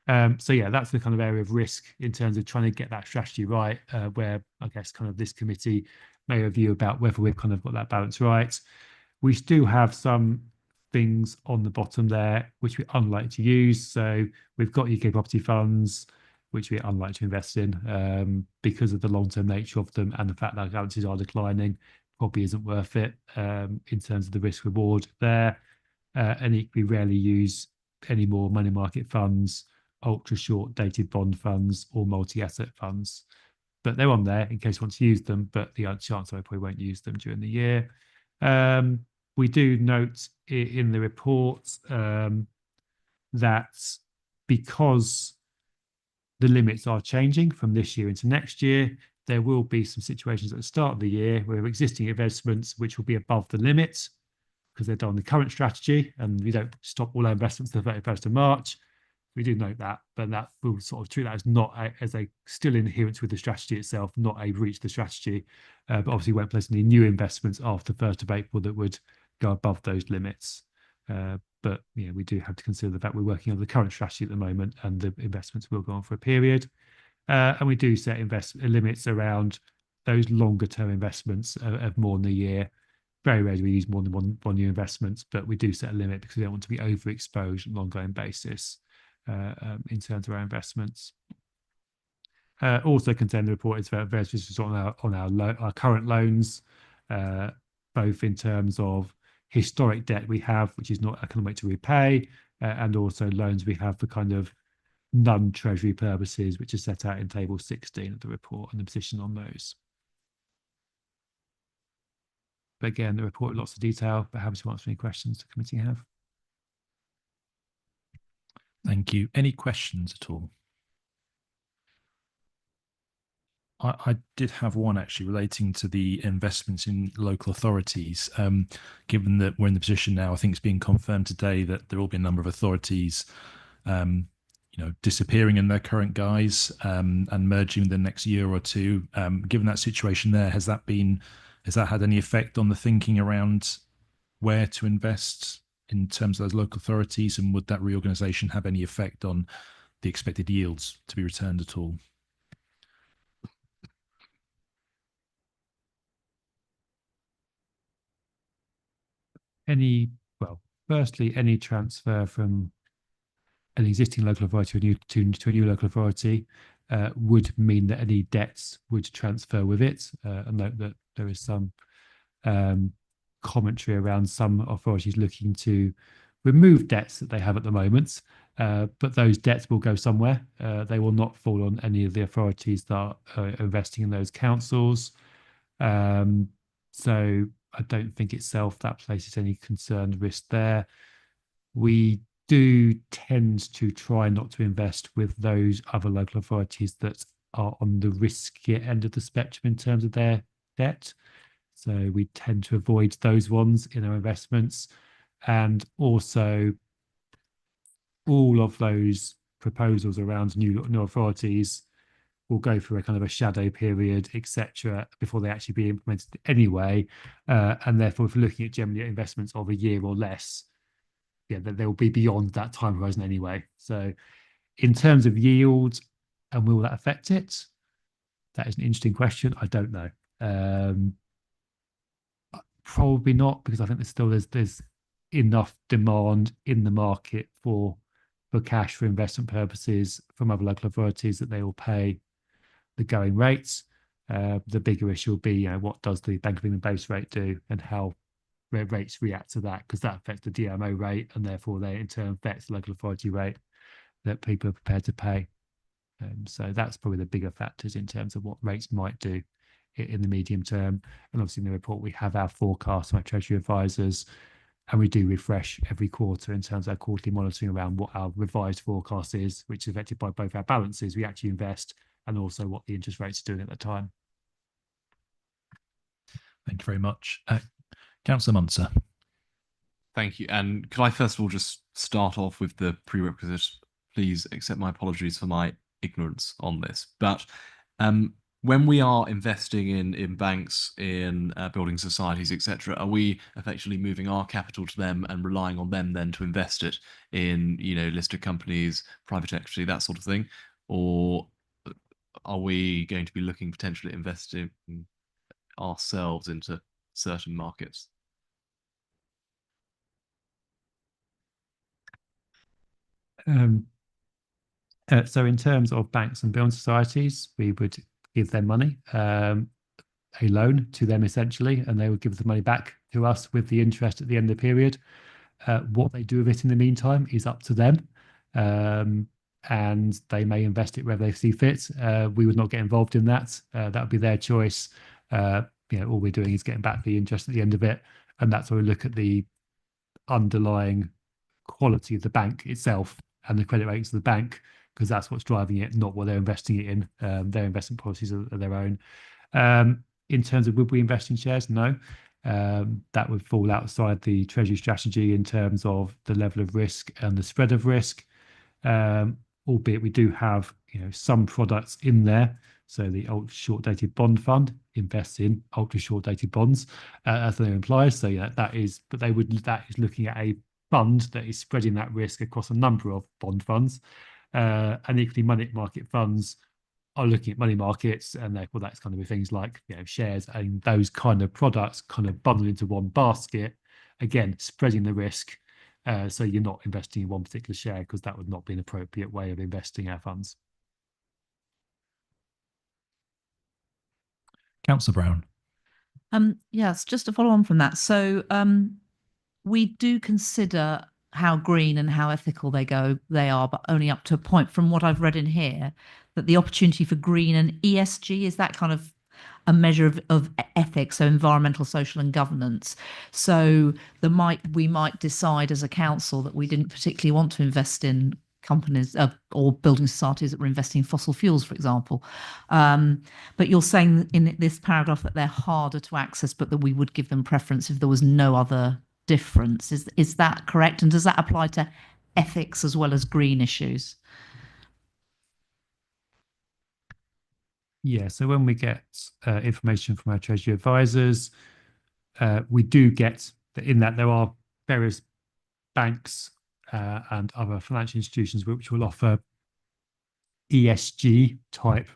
So yeah, that's the kind of area of risk in terms of trying to get that strategy right, where I guess kind of this committee may review about whether we've kind of got that balance right. We do have some things on the bottom there which we're unlikely to use. So we've got UK property funds, which we're unlikely to invest in because of the long-term nature of them and the fact that our balances are declining. Probably isn't worth it in terms of the risk reward there. And we rarely use any more money market funds, ultra short dated bond funds, or multi-asset funds. But they're on there in case you want to use them, but the chance I probably won't use them during the year. We do note in the report that because the limits are changing from this year into next year, there will be some situations at the start of the year where existing investments which will be above the limit because they're done on the current strategy, and we don't stop all our investments to the 31st of March. We do note that, but that will sort of treat that as not as a still in adherence with the strategy itself, not a breach of the strategy, but obviously won't place any new investments after the 1st of April that would go above those limits. But we do have to consider the fact we're working on the current strategy at the moment, and the investments will go on for a period. And we do set limits around those longer term investments of more than a year. Very rarely we use more than one year investments, but we do set a limit because we don't want to be overexposed on an ongoing basis in terms of our investments. Also contained the report is various risks on our current loans, both in terms of historic debt we have, which is not economic to repay, and also loans we have for kind of non-treasury purposes, which is set out in table 16 of the report, and the position on those. But again, the report, lots of detail, but happy to answer any questions the committee have. Thank you. Any questions at all? I did have one actually relating to the investments in local authorities. Given that we're in the position now, I think it's being confirmed today that there will be a number of authorities disappearing in their current guise and merging in the next year or two. Given that situation there, has that had any effect on the thinking around where to invest in terms of those local authorities, and would that reorganisation have any effect on the expected yields to be returned at all? Firstly, any transfer from an existing local authority to a new local authority would mean that any debts would transfer with it. And note that there is some commentary around some authorities looking to remove debts that they have at the moment, but those debts will go somewhere. They will not fall on any of the authorities that are investing in those councils. So I don't think itself that places any concern risk there. We do tend to try not to invest with those other local authorities that are on the riskier end of the spectrum in terms of their debt. So we tend to avoid those ones in our investments. And also all of those proposals around new authorities will go through a kind of a shadow period, etc., before they actually be implemented anyway. And therefore, if we're looking at generally investments of a year or less, they will be beyond that time horizon anyway. So in terms of yield, and will that affect it? That is an interesting question. I don't know. Probably not, because I think there's enough demand in the market for cash for investment purposes from other local authorities that they will pay the going rates. The bigger issue will be, what does the Bank of England base rate do, and how rates react to that, because that affects the DMO rate, and therefore they in turn affects the local authority rate that people are prepared to pay. So that's probably the bigger factors in terms of what rates might do in the medium term. And obviously in the report, we have our forecast from our Treasury advisors, and we do refresh every quarter in terms of our quarterly monitoring around what our revised forecast is, which is affected by both our balances we actually invest and also what the interest rates are doing at the time. Thank you very much. Councillor Munster. Thank you. And could I first of all just start off with the prerequisite? Please accept my apologies for my ignorance on this. But when we are investing in banks, in building societies, etc., are we effectively moving our capital to them and relying on them then to invest it in, listed companies, private equity, that sort of thing? Or are we going to be looking potentially at investing ourselves into certain markets? So in terms of banks and building societies, we would give them money, a loan to them essentially, and they would give the money back to us with the interest at the end of the period. What they do with it in the meantime is up to them, and they may invest it wherever they see fit. We would not get involved in that. That would be their choice. All we're doing is getting back the interest at the end of it, and that's where we look at the underlying quality of the bank itself and the credit ratings of the bank, because that's what's driving it, not what they're investing it in. Their investment policies are their own. In terms of would we invest in shares? No. That would fall outside the Treasury strategy in terms of the level of risk and the spread of risk. Albeit we do have some products in there. So the ultra short dated bond fund invests in ultra short dated bonds, as the name implies. So yeah, that is looking at a fund that is spreading that risk across a number of bond funds. And equally, money market funds are looking at money markets, and therefore that's kind of things like shares and those kind of products kind of bundled into one basket, again spreading the risk. So you're not investing in one particular share, because that would not be an appropriate way of investing our funds. Councillor Brown. Yes, just to follow on from that. So we do consider how green and how ethical they are, but only up to a point. From what I've read in here, that the opportunity for green and ESG is that kind of a measure of ethics, so environmental, social and governance. So we might decide as a council that we didn't particularly want to invest in companies or building societies that were investing in fossil fuels, for example. But you're saying in this paragraph that they're harder to access, but that we would give them preference if there was no other difference. Is that correct? And does that apply to ethics as well as green issues? Yeah, so when we get information from our Treasury advisors, we do get in that there are various banks and other financial institutions which will offer ESG type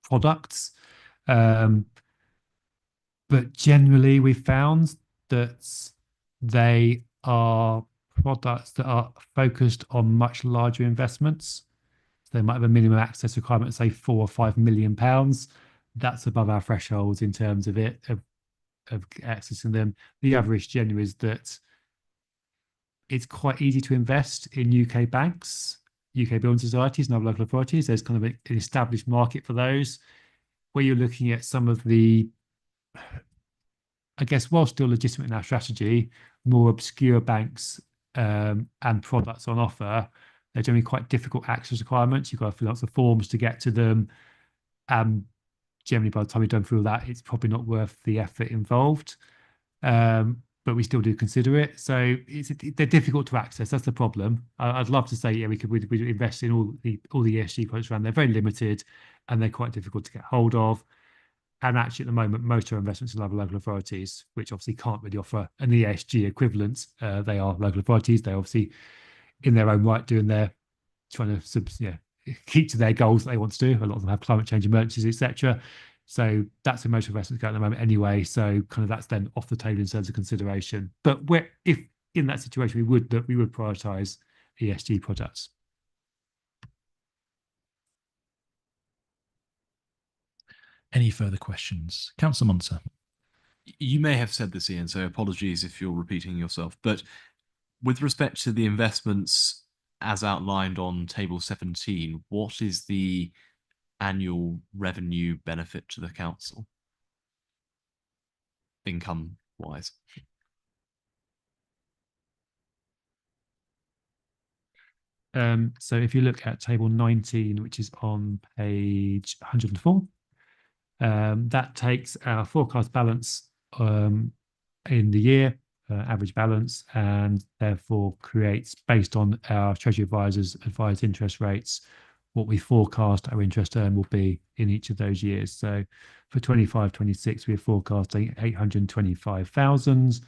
products. But generally we found that they are products that are focused on much larger investments. So they might have a minimum access requirement, say £4 or £5 million. That's above our thresholds in terms of accessing them. The other issue generally is that it's quite easy to invest in UK banks, UK building societies and other local authorities. There's kind of an established market for those. Where you're looking at some of the, I guess, while still legitimate in our strategy, more obscure banks and products on offer, they're generally quite difficult access requirements. You've got to fill out the forms to get to them. Generally, by the time you've done through all that, it's probably not worth the effort involved. But we still do consider it. So they're difficult to access. That's the problem. I'd love to say, yeah, we'd invest in all the ESG products around. They're very limited and they're quite difficult to get hold of. And actually, at the moment, most of our investments are local authorities, which obviously can't really offer an ESG equivalent. They are local authorities. They're obviously in their own right trying to keep to their goals that they want to do. A lot of them have climate change emergencies, etc. So that's where most investments go at the moment anyway. So kind of that's then off the table in terms of consideration. But if in that situation, we would prioritise ESG products. Any further questions? Councillor Munster. You may have said this, Ian, so apologies if you're repeating yourself. But with respect to the investments as outlined on table 17, what is the annual revenue benefit to the council? income wise. So if you look at table 19, which is on page 104, that takes our forecast balance in the year, average balance, and therefore creates, based on our Treasury advisors' advised interest rates, what we forecast our interest earn will be in each of those years. So for 25-26, we're forecasting 825,000.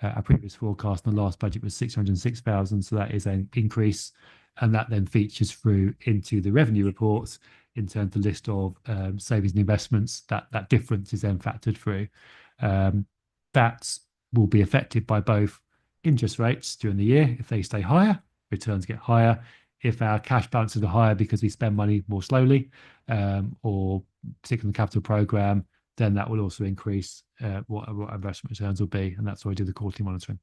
Our previous forecast in the last budget was 606,000, so that is an increase, and that then features through into the revenue reports in terms of the list of savings and investments. That difference is then factored through. That will be affected by both interest rates during the year. If they stay higher, returns get higher. If our cash balances are higher because we spend money more slowly, or particularly in the capital program, then that will also increase what our investment returns will be, and that's why we do the quarterly monitoring.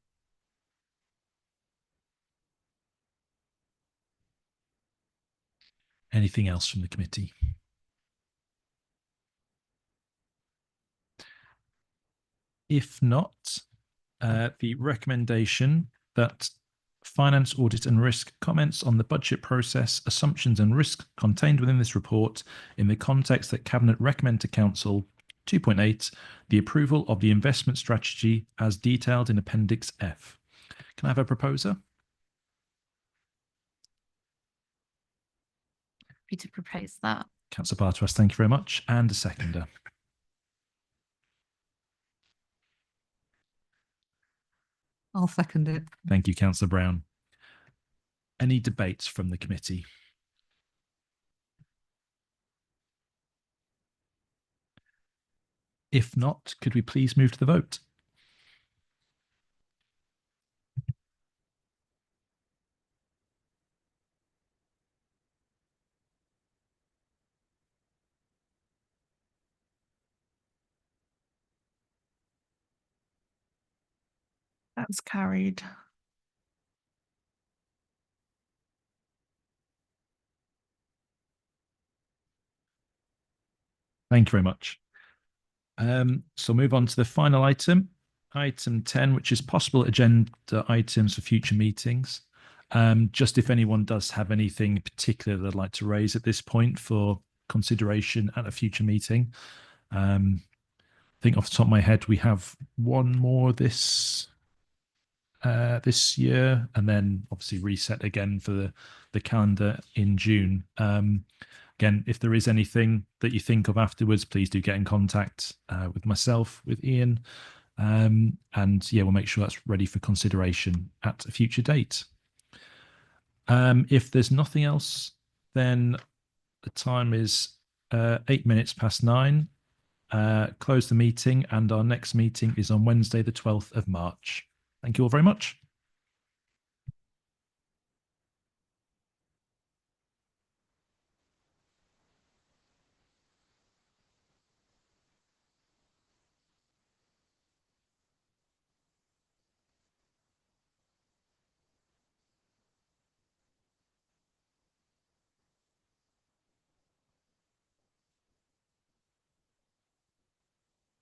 Anything else from the committee? If not, the recommendation that finance, audit and risk comments on the budget process, assumptions and risks contained within this report in the context that Cabinet recommend to Council 2.8, the approval of the investment strategy as detailed in Appendix F. Can I have a proposer? Happy to propose that. Councillor Bartwas, thank you very much. And a seconder. I'll second it. Thank you, Councillor Brown. Any debates from the committee? If not, could we please move to the vote? That's carried. Thank you very much. So move on to the final item, item 10, which is possible agenda items for future meetings. Just if anyone does have anything particular they'd like to raise at this point for consideration at a future meeting. I think off the top of my head, we have one more this year, and then obviously reset again for the calendar in June. Again, if there is anything that you think of afterwards, please do get in contact with myself, with Ian, and yeah, we'll make sure that's ready for consideration at a future date. If there's nothing else, then the time is 8 minutes past 9. Close the meeting, and our next meeting is on Wednesday, the 12th of March. Thank you all very much.